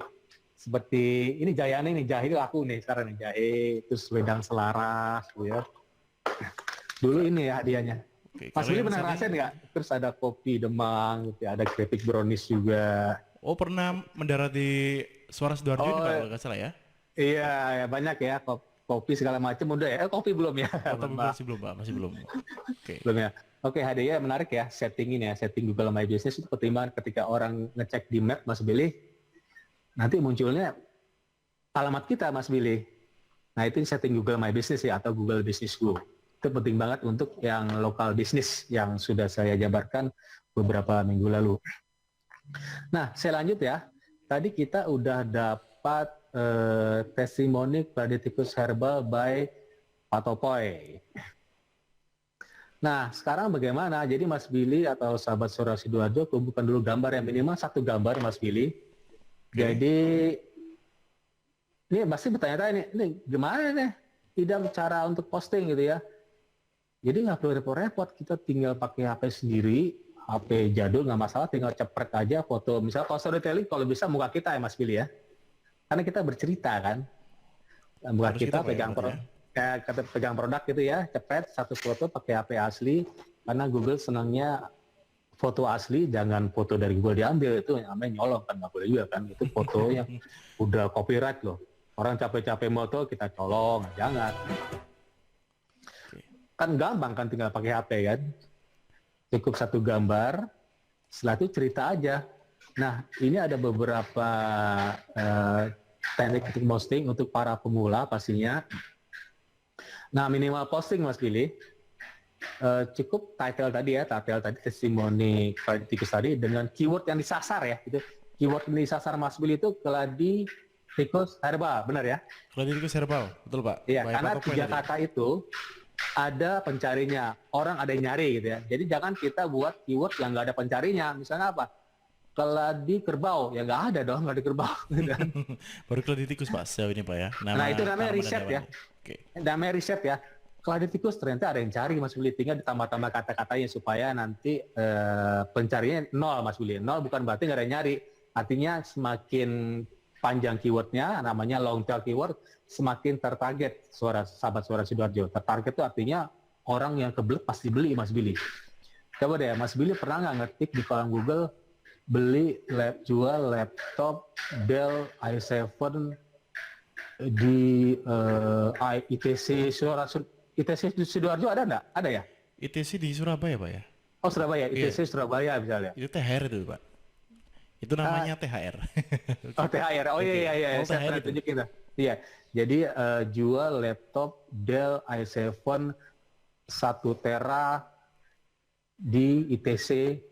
Seperti ini Jayane nih, jahit aku nih sekarang nih, jahit, terus wedang selaras gitu ya. Dulu ini ya hadiahnya. Oke, Mas kalau Billy yang pernah satu ngerasain ini- nggak? Terus ada kopi Demang, gitu ya, ada keripik brownies juga. Oh, pernah mendarat di Suara Sidoarjo ini Oh, Pak, kalau nggak salah ya. Iya, ya, banyak ya, kopi segala macam udah ya. Kopi belum ya? Oh, tapi Mbak. masih belum Pak, masih belum. Oke. Belum ya. Oke, hadiahnya menarik ya, setting ini ya, setting Google My Business itu pertimbangan ketika orang ngecek di map Mas Billy, nanti munculnya alamat kita Mas Billy. Nah itu setting Google My Business ya, atau Google Business Go. Itu penting banget untuk yang lokal bisnis yang sudah saya jabarkan beberapa minggu lalu. Nah saya lanjut ya. Tadi kita udah dapat testimoni Cladithicus herbal by Patopoy. Nah sekarang bagaimana? Jadi Mas Billy atau sahabat Suara Sidoarjo kumpulkan dulu gambar yang minimal 1 gambar Mas Billy. Jadi ini pasti bertanya-tanya ini gimana nih tidak cara untuk posting gitu ya. Jadi nggak perlu repot-repot, kita tinggal pakai HP sendiri, HP jadul nggak masalah, tinggal cepret aja foto. Misalnya kalau storytelling kalau bisa muka kita ya Mas Billy ya. Karena kita bercerita kan. Muka Harus kita kita, Pak, pegang ya, pegang produk gitu ya, cepet satu foto pakai HP asli. Karena Google senangnya foto asli, jangan foto dari Google diambil, itu namanya nyolong kan, nggak boleh juga kan. Itu foto yang udah copyright loh. Orang capek-capek moto kita colong, jangan. Kan gampang kan tinggal pakai HP kan. Cukup 1 gambar, setelah itu cerita aja. Nah ini ada beberapa teknik untuk posting untuk para pemula pastinya. Nah minimal posting Mas Billy, cukup title tadi testimoni Cladithicus tadi dengan keyword yang disasar ya. Gitu. Keyword yang disasar Mas Billy itu Cladithicus herbal, benar ya? Cladithicus herbal, betul Pak? Iya, By karena Patopoy 3 tadi. kata itu ada pencarinya, orang ada yang nyari gitu ya. Jadi jangan kita buat keyword yang nggak ada pencarinya. Misalnya apa? Keladi kerbau, ya nggak ada dong, nggak ada kerbau. Gitu kan. Baru Cladithicus Pak sejauh ini Pak ya. Nah itu namanya tanaman dan riset ya. hewannya. Oke. Namanya riset ya. Cladithicus ternyata ada yang cari Mas Billy, tinggal ditambah-tambah kata-katanya supaya nanti pencariannya 0 Mas Billy. 0 bukan berarti nggak ada yang nyari. Artinya semakin panjang keywordnya, namanya long tail keyword, semakin tertarget sahabat Suara Sidoarjo. Tertarget itu artinya orang yang kebelet pasti beli Mas Billy. Coba deh Mas Billy pernah nggak ngetik di kolom Google jual laptop Dell i7 di ITC Sidoarjo ada nggak? Ada ya? ITC di Surabaya Pak ya? Oh Surabaya, ITC Surabaya misalnya. Itu THR itu Pak. Itu namanya THR. Oh THR, oh iya, Oh, saya THR pernah itu. tunjukin. Iya, jadi jual laptop Dell i7 1 tera di ITC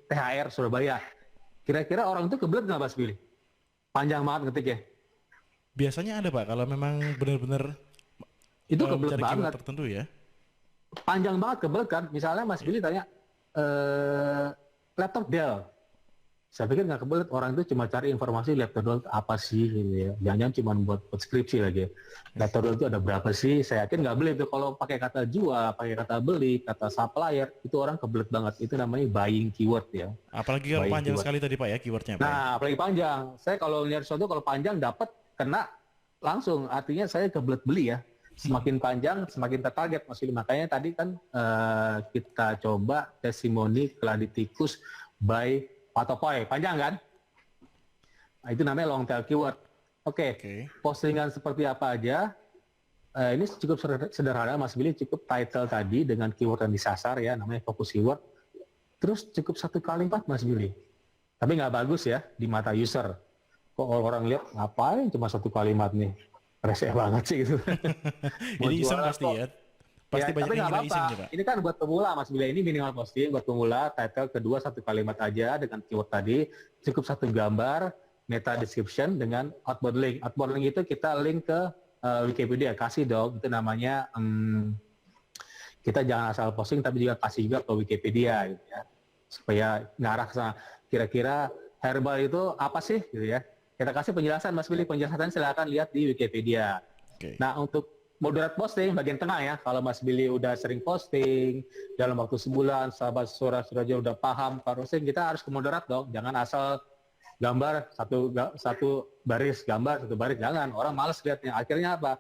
THR Surabaya. Kira-kira orang itu kebelet nggak Mas Billy? Panjang banget ngetiknya. Biasanya ada Pak, kalau memang benar-benar Itu mencari kebelet keyword banget. tertentu ya. Panjang banget kebelet kan. Misalnya Mas Billy tanya, laptop Dell. Saya pikir nggak kebelet, orang itu cuma cari informasi lihat dodol itu apa sih gitu ya. Jangan-jangan cuma buat skripsi lagi. Lihat dodol itu ada berapa sih? Saya yakin nggak beli itu kalau pakai kata jual, pakai kata beli, kata supplier, itu orang kebelet banget. Itu namanya buying keyword ya. Apalagi kalau Buying panjang keyword. sekali tadi Pak ya keywordnya Pak. Nah, apalagi panjang. Saya kalau lihat sesuatu kalau panjang dapat kena langsung. Artinya saya kebelet beli ya. Semakin panjang, semakin tertarget Mas Willy. Makanya tadi kan kita coba testimoni Kladitikus by Patopoy. Panjang kan? Nah, itu namanya long tail keyword. Oke, postingan seperti apa aja. Ini cukup sederhana Mas Billy, cukup title tadi dengan keyword yang disasar ya, namanya fokus keyword. Terus cukup 1 kalimat Mas Billy. Tapi nggak bagus ya di mata user. Kok orang lihat ngapain cuma 1 kalimat nih? Rese banget sih gitu. Ini iseng pasti ya. Pasti Ya, banyak tapi yang nggak ngira apa-apa. iseng nih Pak. Ini kan buat pemula Mas Bila, ini minimal posting buat pemula, title kedua 1 kalimat aja dengan keyword tadi, cukup 1 gambar, meta description dengan outbound link. Outbound link itu kita link ke Wikipedia, kasih dong, itu namanya kita jangan asal posting tapi juga kasih juga ke Wikipedia gitu ya. Supaya ngarah ke sana. Kira-kira herbal itu apa sih gitu ya. Kita kasih penjelasan Mas Billy, penjelasan silakan lihat di Wikipedia. Nah, untuk moderate posting bagian tengah ya. Kalau Mas Billy udah sering posting dalam waktu sebulan, sahabat Surajo udah paham posting, kita harus ke moderate dong. Jangan asal gambar satu baris, gambar satu baris, jangan. Orang malas lihatnya. Akhirnya apa?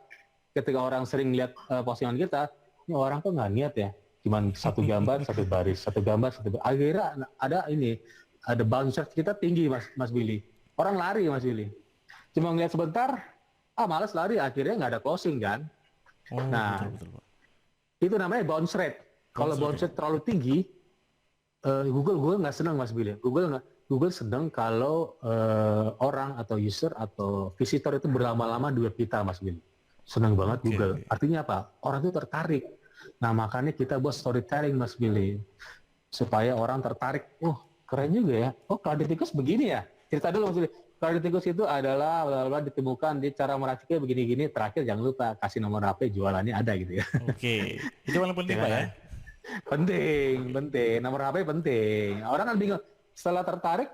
Ketika orang sering lihat postingan kita, ini orang kok nggak niat ya. Cuman 1 gambar, 1 baris, 1 gambar, 1 baris. Akhirnya ada bounce rate kita tinggi Mas Billy. Orang lari Mas Billy. Cuma ngeliat sebentar, malas lari, akhirnya nggak ada closing kan. Oh, Nah, betul, Pak. itu namanya bounce rate. Kalau bounce rate terlalu tinggi, Google nggak senang Mas Billy. Google senang kalau orang atau user atau visitor itu berlama-lama di web kita Mas Billy. Senang banget Google. Artinya apa? Orang itu tertarik. Nah, makanya kita buat storytelling Mas Billy. Supaya orang tertarik. Oh, keren juga ya. Oh, Kladitikus begini ya. Cerita dulu Mas Billy. Kladitikus itu adalah ditemukan di cara meraciknya begini-gini. Terakhir jangan lupa kasih nomor HP, jualannya ada gitu ya. Oke. Itu paling penting Pak ya. Penting. Nomor HP penting. Orang kan bingung. Setelah tertarik,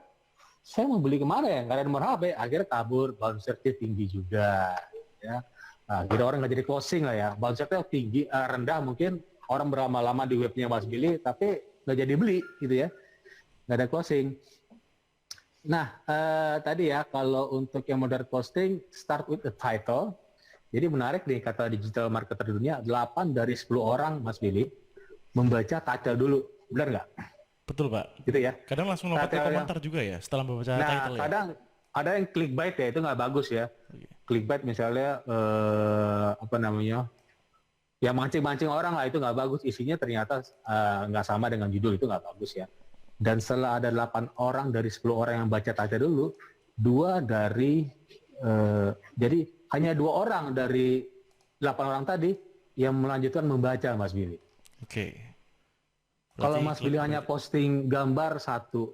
saya mau beli kemana ya? Nggak ada nomor HP. Akhirnya kabur, bounce rate tinggi juga. Ya. Nah, jadi orang nggak jadi closing lah ya. Bounce rate tinggi, rendah mungkin orang berlama-lama di webnya Mas Billy, tapi nggak jadi beli gitu ya. Nggak ada closing. Nah, tadi ya, kalau untuk yang moderate posting, start with the title. Jadi menarik nih, kata digital marketer di dunia, 8 dari 10 orang, Mas Billy, membaca title dulu. Benar nggak? Betul Pak. Gitu ya. Kadang langsung lompat ke komentar juga ya, setelah membaca title ya. Kadang ada yang clickbait ya, itu nggak bagus ya. Clickbait misalnya, ya mancing-mancing orang lah, itu nggak bagus. Isinya ternyata nggak sama dengan judul, itu nggak bagus ya. Dan setelah ada 8 orang dari 10 orang yang baca title dulu, jadi hanya 2 orang dari 8 orang tadi yang melanjutkan membaca Mas Billy. Oke. Kalau Mas Billy hanya posting gambar satu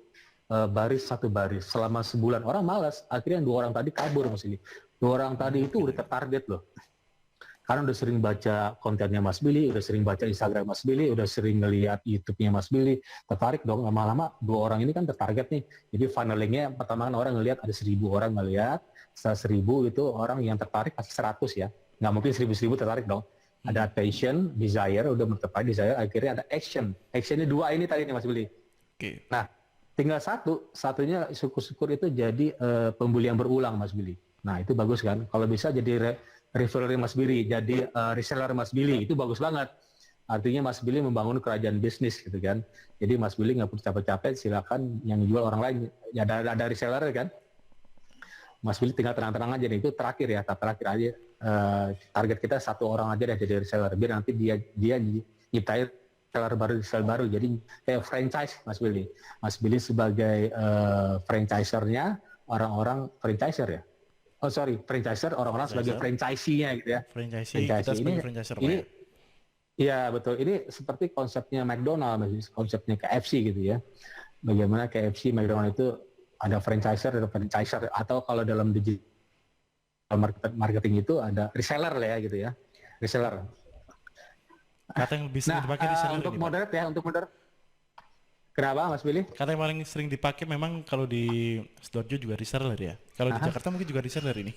baris selama sebulan, orang malas. Akhirnya 2 orang tadi kabur Mas Billy. 2 orang tadi itu udah tertarget loh. Karena udah sering baca kontennya Mas Billy, udah sering baca Instagram Mas Billy, udah sering ngeliat YouTube-nya Mas Billy, tertarik dong. Lama-lama 2 orang ini kan tertarget nih. Jadi funnelingnya pertama kan orang ngeliat ada 1.000 orang ngeliat, setelah 1.000 itu orang yang tertarik pasti 100 ya. Nggak mungkin 1.000 tertarik dong. Ada attention, desire, udah mencapai desire, akhirnya ada action. Actionnya 2 ini tadi nih Mas Billy. Oke. Nah, tinggal satunya syukur-syukur itu jadi pembelian berulang Mas Billy. Nah, itu bagus kan. Kalau bisa jadi referral Mas Billy, jadi reseller Mas Billy, itu bagus banget. Artinya Mas Billy membangun kerajaan bisnis gitu kan. Jadi Mas Billy nggak perlu capek-capek, silakan yang jual orang lain. Ya ada reseller kan. Mas Billy tinggal tenang-tenang aja nih. Itu terakhir ya, terakhir aja. Target kita 1 orang aja deh jadi reseller. Biar nanti dia nyiptain reseller baru. Jadi kayak franchise Mas Billy. Mas Billy sebagai franchisernya orang-orang franchiser ya. Franchiser, orang-orang sebagai franchisee-nya gitu ya. Franchisee, kita sebagai franchiser Pak ya. Iya betul, ini seperti konsepnya McDonald, konsepnya KFC gitu ya. Bagaimana KFC, McDonald itu ada franchiser, atau kalau dalam digital marketing itu ada reseller lah ya gitu ya. Reseller. Kata yang lebih sering dipakai reseller untuk ini, Pak. moderate ya, untuk moderate. Kenapa Mas Billy? Kata yang paling sering dipakai memang kalau di Sidoarjo juga reseller ya. Kalau di Jakarta mungkin juga reseller ini.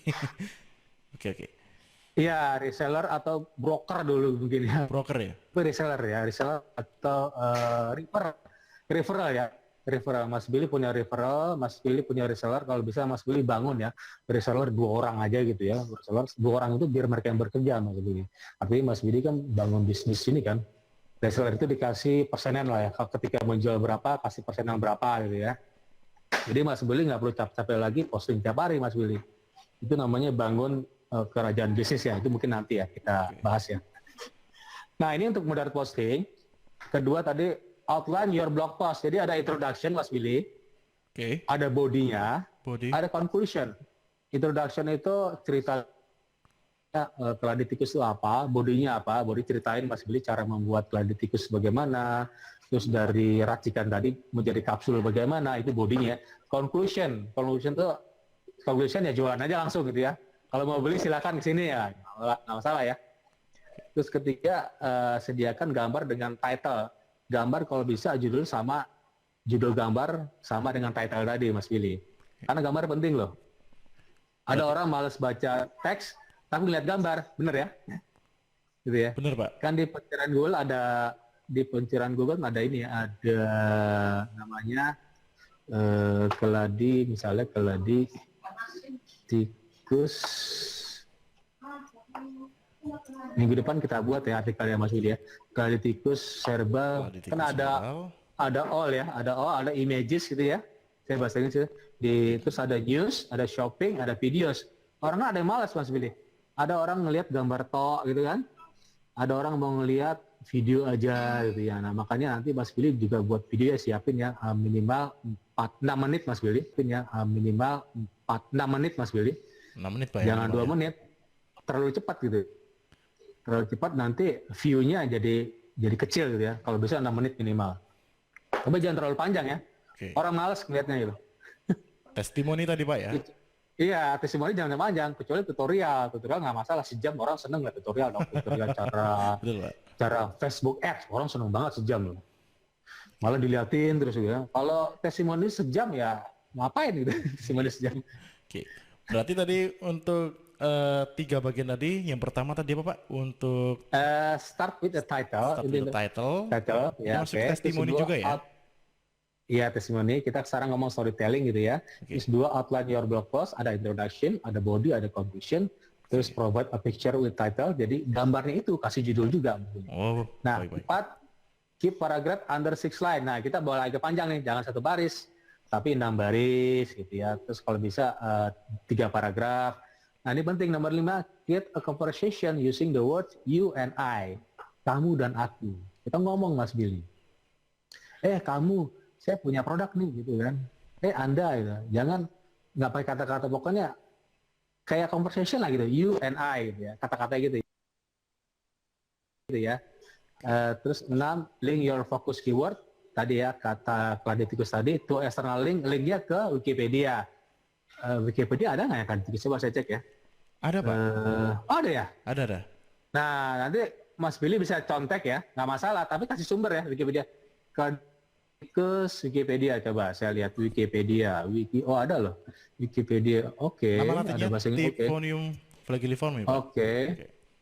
Oke. Iya, reseller atau broker dulu mungkin ya. Broker ya? Reseller atau referral ya. Referral, Mas Billy punya referral, Mas Billy punya reseller. Kalau bisa Mas Billy bangun ya reseller 2 orang aja gitu ya. Reseller 2 orang itu biar mereka yang bekerja Mas Billy. Tapi Mas Billy kan bangun bisnis ini kan. Reseller itu dikasih persenan lah ya. Ketika menjual berapa, kasih persenan berapa gitu ya. Jadi Mas Billy nggak perlu capek-capek lagi posting tiap hari Mas Billy. Itu namanya bangun kerajaan bisnis ya. Itu mungkin nanti ya kita bahas ya. Nah ini untuk modal posting. Kedua tadi outline your blog post. Jadi ada introduction Mas Billy. Oke. Ada body-nya. Body. Ada conclusion. Introduction itu cerita keladi tikus itu apa, bodinya apa, body ceritain Mas Billy cara membuat keladi tikus bagaimana, terus dari racikan tadi menjadi kapsul bagaimana, itu bodinya. Conclusion ya jualan aja langsung gitu ya. Kalau mau beli silakan ke sini ya, nggak masalah ya. Terus ketiga, sediakan gambar dengan title. Gambar kalau bisa judul gambar sama dengan title tadi Mas Billy. Karena gambar penting loh. Ada orang males baca teks, tapi lihat gambar, bener ya? Gitu ya. Bener Pak. Kan di pencarian Google ada ini ya, ada namanya keladi, misalnya keladi tikus. Minggu depan kita buat ya artikelnya Mas Widi ya. Keladi tikus serba, kan ada all ya, ada images gitu ya. Saya bahasa Inggris ya. Terus ada news, ada shopping, ada videos. Orang ada yang malas Mas Billy. Ada orang ngelihat gambar tok gitu kan. Ada orang mau ngelihat video aja gitu ya. Nah makanya nanti Mas Billy juga buat video ya, siapin ya minimal 6 menit Mas Billy. Minimal 6 menit Mas Billy. 6 menit Pak. Jangan 2 menit. Terlalu cepat gitu. Terlalu cepat nanti view-nya jadi kecil gitu ya. Kalau bisa 6 menit minimal. Tapi jangan terlalu panjang ya. Oke. Orang malas ngelihatnya gitu. Testimoni tadi Pak ya. Iya, testimoni jangan panjang, kecuali tutorial nggak masalah, sejam orang seneng nggak tutorial dong, tutorial Betul, Pak. cara Facebook Ads, orang seneng banget sejam loh. Malah diliatin terus ya. Kalau testimoni sejam ya ngapain gitu, testimoni sejam. Oke. Berarti tadi untuk 3 bagian tadi, yang pertama tadi apa Pak? Untuk Start with the title. start with the title. Ya, Masuk oke. testimoni juga ya. Iya, testimoni. Kita sekarang ngomong storytelling gitu ya. Oke. Terus 2, outline your blog post, ada introduction, ada body, ada conclusion. Terus provide a picture with title. Jadi gambarnya itu kasih judul juga. Oh, Nah, baik. 4, keep paragraph under 6 line. Nah, kita bawa agak panjang nih, jangan 1 baris, tapi 6 baris gitu ya. Terus kalau bisa 3 paragraf. Nah, ini penting. Nomor 5, create a conversation using the words you and I. Kamu dan aku. Kita ngomong Mas Billy. Kamu, saya punya produk nih gitu kan. Anda gitu. Jangan nggak pakai kata-kata, pokoknya kayak conversation lah gitu. You and I gitu ya. Kata-kata gitu ya. Terus 6, link your focus keyword. Tadi ya, kata keladi tikus tadi. To external link, linknya ke Wikipedia. Wikipedia ada nggak ya keladi tikus? Coba saya cek ya. Ada Pak. Ada ya? Ada. Nah, nanti Mas Billy bisa contek ya. Nggak masalah, tapi kasih sumber ya Wikipedia. Ke Wikipedia, coba saya lihat Wikipedia. Oh ada loh Wikipedia. Oke. Nama Ada nantinya bahasa Inggris. Typhonium flagelliforme Pak.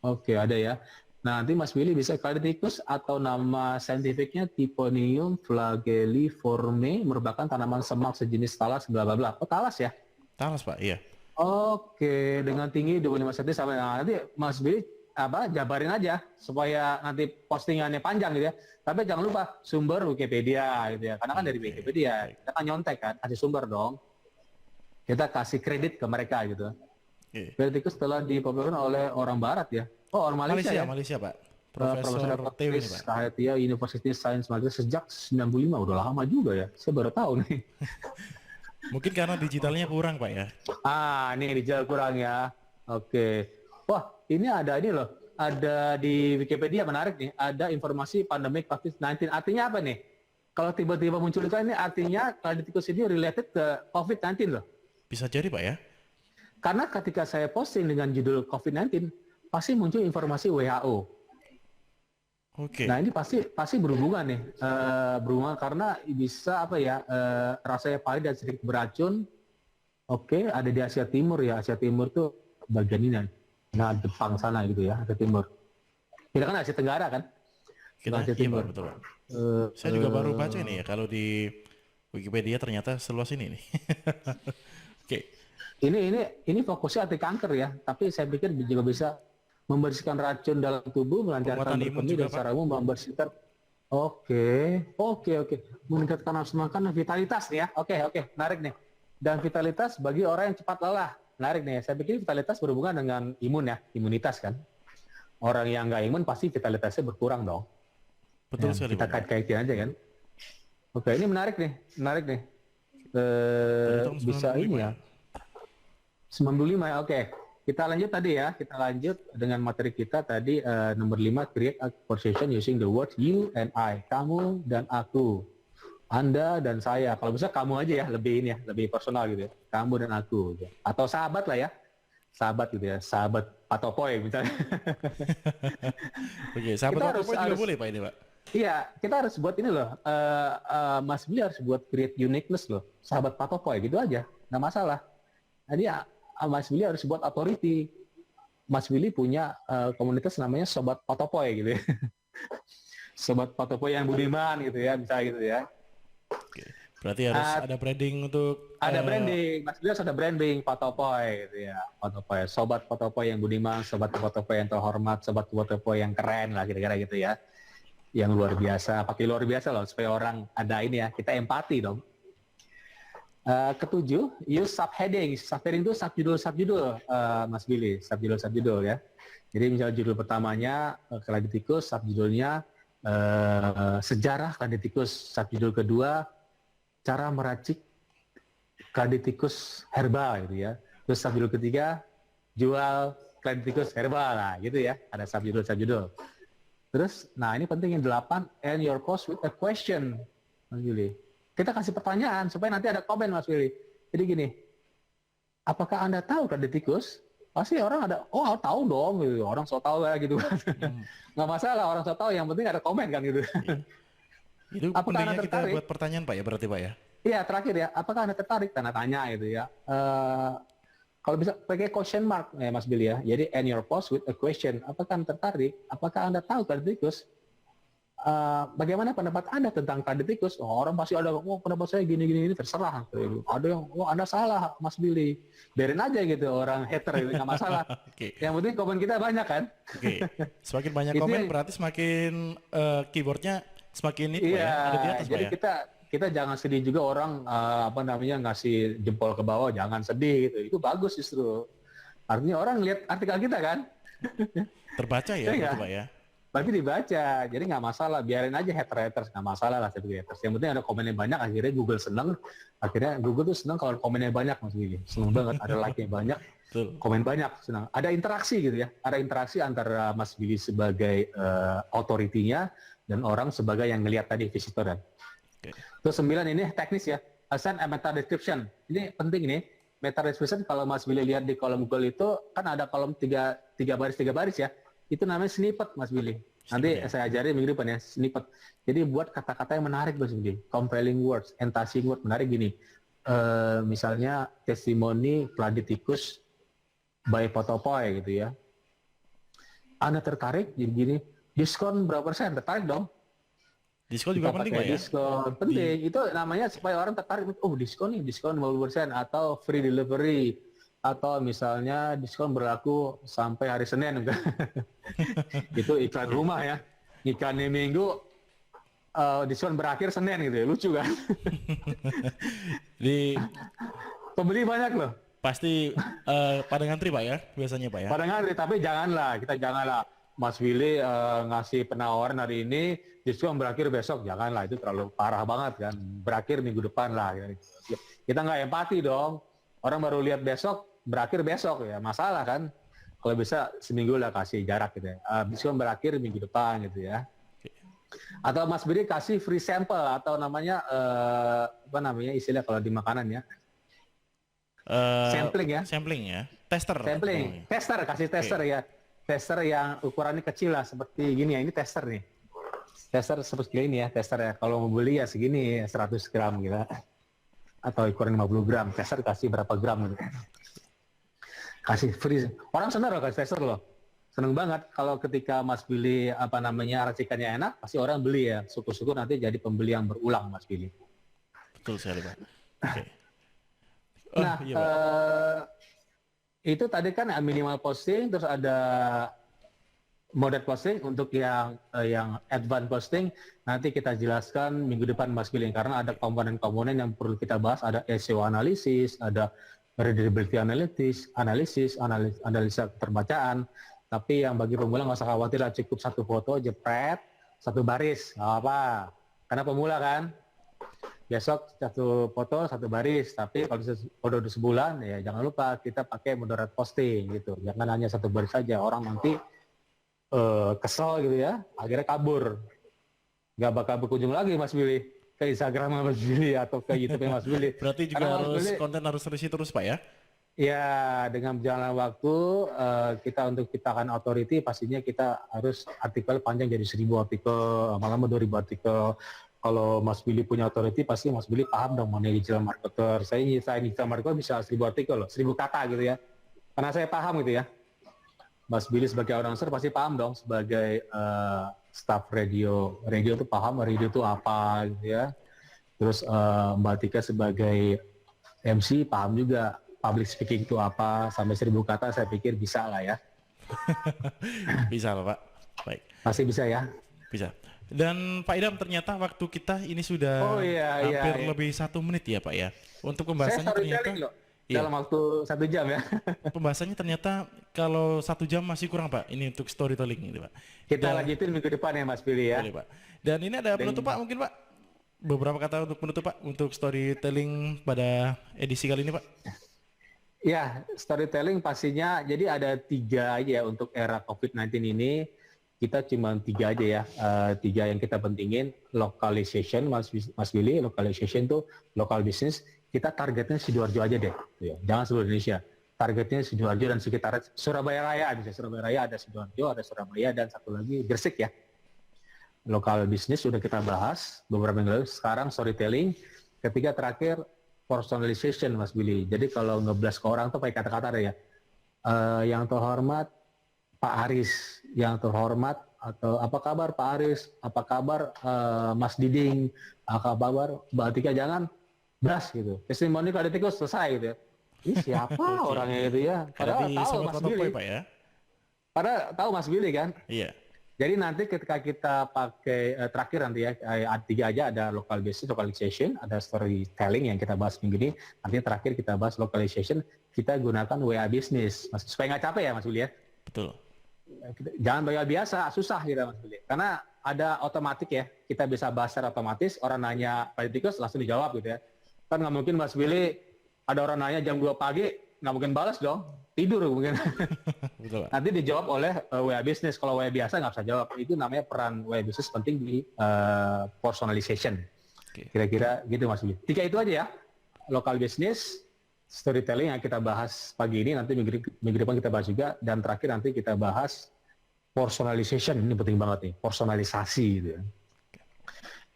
Oke, ada ya. Nah, nanti Mas Billy bisa keladi tikus atau nama saintifiknya Typhonium flagelliforme, merupakan tanaman semak sejenis talas bla bla bla. Oh, talas ya? Talas Pak, iya. Oke, dengan tinggi 25 cm sampai nanti Mas Billy jabarin aja supaya nanti postingannya panjang gitu ya. Tapi jangan lupa sumber Wikipedia gitu ya. Karena kan dari Wikipedia kita kan nyontek kan, kasih sumber dong. Kita kasih kredit ke mereka gitu. Keladi tikus telah dipopulerkan oleh orang barat ya. Oh, orang Malaysia ya. Malaysia Pak. Profesor Tew ini Pak. Cahaya University Science Malaysia sejak 95, udah lama juga ya. Saya baru tahu nih. Mungkin karena digitalnya kurang Pak ya. Ini digital kurang ya. Oke. Wah, ini ada ini loh. Ada di Wikipedia menarik nih. Ada informasi pandemic COVID-19. Artinya apa nih? Kalau tiba-tiba muncul itu ini artinya keladi tikus ini related ke COVID-19 loh. Bisa jadi Pak ya. Karena ketika saya posting dengan judul COVID-19, pasti muncul informasi WHO. Oke. Nah ini pasti berhubungan nih, berhubungan karena bisa apa ya, rasanya pahit dan sedikit beracun. Oke, ada di Asia Timur ya. Asia Timur tuh bagian ini, nah Jepang sana gitu ya, Asia Timur. Kita kan Asia Tenggara kan? Kita Asia iya, Timur. Pak, betul. Pak. Saya juga baru baca ini ya, kalau di Wikipedia ternyata seluas ini nih. Oke. Ini fokusnya anti kanker ya, tapi saya pikir juga bisa membersihkan racun dalam tubuh, melancarkan Penguatan imun berkemih juga, dan Pak. secara umum membersihkan. Oke, meningkatkan nafsu makan dan vitalitas nih ya. Oke, menarik nih. Dan vitalitas bagi orang yang cepat lelah, menarik nih. Saya pikir vitalitas berhubungan dengan imun ya, imunitas kan. Orang yang nggak imun pasti vitalitasnya berkurang dong. Betul Ya, sekali, kita Pak. kait-kaitin aja kan. Oke, ini menarik nih. Dari tahun Bisa 95 ini ya. 95 ya, oke. Kita lanjut tadi ya, kita lanjut dengan materi kita tadi nomor 5, create a conversation using the words you and I, kamu dan aku, Anda dan saya. Kalau bisa kamu aja ya, lebih ini ya, lebih personal gitu ya, kamu dan aku, gitu. Atau sahabat lah ya, sahabat gitu ya, sahabat patopoy misalnya. Oke, sahabat Kita Patopoy juga harus- boleh Pak ini, Pak. Iya, kita harus buat ini loh, Mas Billy harus buat create uniqueness loh, sahabat patopoy gitu aja, nggak masalah. Jadi Mas Billy harus buat authority. Mas Billy punya komunitas namanya Sobat Patopoy gitu ya. Sobat Patopoy yang budiman gitu ya, misalnya gitu ya. Oke. Berarti harus ada branding untuk Ada branding, Mas Billy harus ada branding Patopoy gitu ya. Patopoy, Sobat Patopoy yang budiman, Sobat Patopoy yang terhormat, Sobat Patopoy yang keren lah kira-kira gitu ya. Yang luar biasa, pakai luar biasa loh supaya orang ada ini ya, kita empati dong. Ketujuh, use subheading. Subheading itu subjudul, Mas Billy. Subjudul ya. Jadi misalnya judul pertamanya keladi tikus, subjudulnya sejarah keladi tikus. Subjudul kedua, cara meracik keladi tikus herbal gitu ya. Terus subjudul ketiga, jual keladi tikus herbal lah gitu ya. Ada subjudul. Terus, nah ini penting yang 8, end your post with a question, Mas Billy. Kita kasih pertanyaan supaya nanti ada komen, Mas Willy. Jadi gini, apakah Anda tahu keladi tikus? Pasti orang ada, oh tahu dong, gitu. Orang so tahu ya gitu kan. Nggak masalah, orang so tahu, yang penting ada komen kan gitu. itu Apakah pentingnya Anda kita tertarik? buat pertanyaan Pak ya, berarti Pak ya. Iya, terakhir ya, apakah Anda tertarik? Tanda tanya gitu ya. Kalau bisa pakai question mark, ya Mas Billy ya. Jadi end your post with a question. Apakah Anda tertarik? Apakah Anda tahu keladi tikus? Bagaimana pendapat Anda tentang keladi tikus? Oh, orang pasti ada, oh pendapat saya gini, terserah. Ada yang, oh Anda salah, Mas Billy. Biarin aja gitu, orang hater gitu, nggak masalah. Oke. Yang penting komen kita banyak kan? Oke. Semakin banyak Itu komen yang- berarti semakin keyboardnya semakin itu Pak Iya, ya, ada di atas Pak jadi ya. kita jangan sedih juga orang ngasih jempol ke bawah, jangan sedih gitu. Itu bagus justru. Artinya orang lihat artikel kita kan? Terbaca ya, Iya berarti nggak? Pak ya. Berarti dibaca, jadi nggak masalah, biarin aja haters, nggak masalah lah saya pikir haters. Yang penting ada komennya banyak, akhirnya Google seneng. Akhirnya Google tuh seneng kalau komennya banyak, Mas Willy. Seneng banget, ada like-nya banyak, Betul. komen banyak, senang. Ada interaksi gitu ya, ada interaksi antara Mas Willy sebagai authority-nya dan orang sebagai yang ngelihat tadi visitoran. Oke. Terus 9 ini teknis ya, assign a meta description. Ini penting nih, meta description kalau Mas Willy lihat di kolom Google itu kan ada kolom tiga baris ya. Itu namanya snippet, Mas Billy. Nanti Snippet, ya. saya ajarin minggu depan ya, snippet. Jadi buat kata-kata yang menarik, Mas Billy. Compelling words, enticing word, menarik gini. Misalnya testimoni keladi tikus by Patopoy gitu ya. Anda tertarik? Jadi gini, diskon berapa persen? Tertarik dong? Diskon juga Kita penting pakai Pak ya. diskon. Penting. Itu namanya supaya orang tertarik. Oh diskon nih, diskon 50% atau free delivery. Atau misalnya diskon berlaku sampai hari Senin. Itu iklan rumah ya. Iklan di Minggu, diskon berakhir Senin gitu ya. Lucu kan? Di Pembeli banyak loh. pasti pada ngantri Pak ya, biasanya Pak ya. Pada ngantri, tapi kita janganlah. Mas Willy ngasih penawaran hari ini, diskon berakhir besok. Janganlah, itu terlalu parah banget kan. Berakhir minggu depan lah. Kita nggak empati dong. Orang baru lihat besok, berakhir besok ya. Masalah kan. Kalau bisa seminggu lah kasih jarak gitu ya. Diskon berakhir minggu depan gitu ya. Atau Mas Willy kasih free sample atau namanya, istilah kalau di makanan ya. Sampling ya. Sampling ya. Tester. Sampling, tester, kasih tester ya. Tester yang ukurannya kecil lah, seperti gini ya, ini tester nih. Tester seperti ini ya, tester ya. Kalau mau beli ya segini 100 gram gitu. Atau ukuran 50 gram. Tester kasih berapa gram gitu. Kasih free. Orang senang loh kasih tester loh. Seneng banget kalau ketika Mas Billy racikannya enak, pasti orang beli ya. Syukur-syukur nanti jadi pembeli yang berulang Mas Billy. Betul sekali Pak. Oke. Nah, Iya, Pak. itu tadi kan minimal posting, terus ada moderate posting. Untuk yang advanced posting nanti kita jelaskan minggu depan Mas Billy, karena ada komponen-komponen yang perlu kita bahas. Ada SEO analisis, ada readability analisa keterbacaan. Tapi yang bagi pemula nggak usah khawatir lah, cukup satu foto, jepret, satu baris, nggak apa. Karena pemula kan, besok satu foto, satu baris. Tapi kalau udah sebulan, ya jangan lupa kita pakai moderate posting gitu. Jangan hanya satu baris saja, orang nanti kesel gitu ya, akhirnya kabur. Nggak bakal berkunjung lagi Mas Billy ke Instagram Mas Billy atau ke YouTube Mas Billy. Berarti juga Karena Mas harus Billy, konten harus terisi terus Pak ya? ya, dengan berjalannya waktu, kita untuk ciptakan authority pastinya kita harus artikel panjang jadi 1000 artikel, lama-lama 2000 artikel. Kalau Mas Billy punya authority, pasti Mas Billy paham dong mengenai digital marketer. Saya digital marketer bisa 1000 artikel loh, 1000 kata gitu ya. Karena saya paham gitu ya. Mas Billy sebagai announcer pasti paham dong, sebagai staff radio itu paham radio itu apa gitu ya. Terus Mbak Tika sebagai MC paham juga public speaking itu apa, sampai 1000 kata saya pikir bisa lah ya. Bisa Pak. Baik. Masih bisa ya? Bisa. Dan Pak Idam, ternyata waktu kita ini sudah hampir lebih 1 menit ya Pak ya. Untuk Saya pembahasannya ternyata storytelling loh, iya, dalam waktu 1 jam ya. pembahasannya ternyata kalau 1 jam masih kurang Pak. Ini untuk storytelling itu Pak. Kita Dan- lanjutin minggu depan ya Mas Billy ya. Boleh, Pak. Dan ini ada penutup Pak mungkin Pak. Beberapa kata untuk penutup Pak untuk storytelling pada edisi kali ini Pak. Ya, storytelling pastinya, jadi ada 3 aja ya untuk era COVID-19 ini. Kita cuma 3 aja ya, 3 yang kita pentingin. Localization, Mas Billy, localization tuh local business. Kita targetnya Sidoarjo aja deh, ya. Jangan seluruh Indonesia. Targetnya Sidoarjo dan sekitar Surabaya Raya, bisa Surabaya Raya, ada Sidoarjo, ada Surabaya, dan satu lagi Gresik ya. Local business sudah kita bahas beberapa minggu lalu. Sekarang storytelling. Ketiga terakhir personalization Mas Billy. Jadi kalau nge-blast ke orang tuh pakai kata-kata deh ya. Yang terhormat Pak Aris, yang terhormat atau apa kabar Pak Aris, apa kabar Mas Diding, apa kabar Mbak Tika, jangan blast gitu. Testimoni Kak Tikus selesai gitu ya. Ini siapa orangnya gitu ya. Padahal Di tahu Sobat Mas Fotoboy, Billy. Pak ya. Padahal tahu Mas Billy kan. Iya. Jadi nanti ketika kita pakai terakhir nanti ya, ada 3 aja, ada local business, localization, ada storytelling yang kita bahas minggu ini. Nanti terakhir kita bahas localization, kita gunakan WA business, Mas, supaya nggak capek ya Mas Billy ya. Betul. Jangan WA biasa, susah gitu Mas Billy. Karena ada otomatis ya, kita bisa bahas secara otomatis, orang nanya Pak Tikus langsung dijawab gitu ya. Kan nggak mungkin Mas Billy, ada orang nanya jam 2 pagi, nggak mungkin balas dong, tidur mungkin. Betul Pak. Nanti dijawab oleh WA Business. Kalau WA biasa nggak bisa jawab. Itu namanya peran WA Business penting di personalization. Oke. Kira-kira gitu Mas Billy. 3 itu aja ya. Local business, storytelling yang kita bahas pagi ini, nanti minggu depan kita bahas juga. Dan terakhir nanti kita bahas personalization. Ini penting banget nih, personalisasi gitu ya.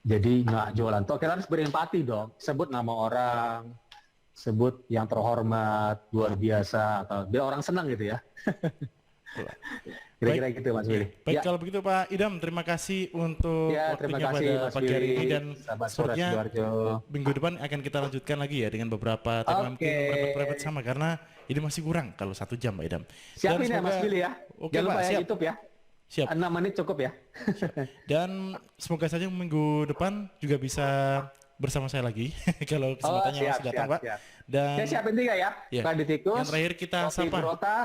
Jadi nggak jualan. Kita harus berempati dong. Sebut nama orang, sebut yang terhormat, luar biasa, atau biar orang senang gitu ya. Kira-kira gitu Mas Billy. Baik, kalau begitu Pak Idam, terima kasih untuk Ya, terima waktunya kasih pada Mas pagi hari Billy, ini, dan sahabat Suara sepertinya Sidoarjo. minggu depan akan kita lanjutkan lagi ya dengan beberapa tema mungkin private sama, karena ini masih kurang kalau 1 jam Pak Idam. Siapin Dan ya Mas semoga- Billy ya. Oke Jangan Pak, lupa ya siap. YouTube ya. Siap. 6 menit cukup ya. Dan semoga saja minggu depan juga bisa bersama saya lagi kalau kesempatannya siap, masih datang siap, Pak. siap. Dan Saya siapin 3 ya. Ya. Kladi tikus, Yang terakhir kita kopi sapa. brota,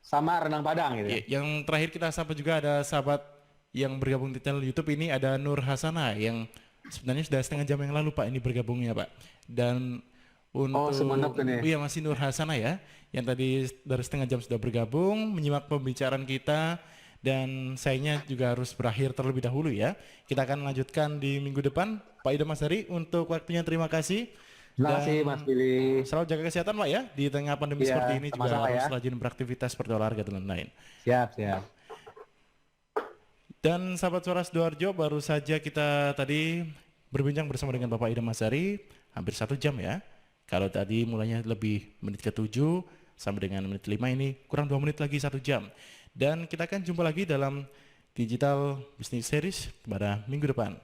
sama renang padang gitu. ya, yang terakhir kita sapa juga ada sahabat yang bergabung di channel YouTube ini, ada Nur Hasana yang sebenarnya sudah setengah jam yang lalu Pak ini bergabungnya Pak. Dan untuk semangat ini. iya masih Nur Hasana ya, yang tadi dari setengah jam sudah bergabung menyimak pembicaraan kita. Dan sayangnya juga harus berakhir terlebih dahulu ya. Kita akan lanjutkan di minggu depan. Pak Idam Masari, untuk waktunya terima kasih. Terima kasih Dan Mas Billy. selalu jaga kesehatan Pak ya. Di tengah pandemi Iya, seperti ini juga sama-sama harus ya. rajin beraktivitas, berolahraga dan lain-lain. Siap, siap. Dan sahabat Suara Sidoarjo, baru saja kita tadi berbincang bersama dengan Bapak Idam Azhari hampir 1 jam ya. Kalau tadi mulainya lebih menit ke-7 sampai dengan menit 5, ini kurang 2 menit lagi 1 jam. Dan kita akan jumpa lagi dalam Digital Business Series pada minggu depan.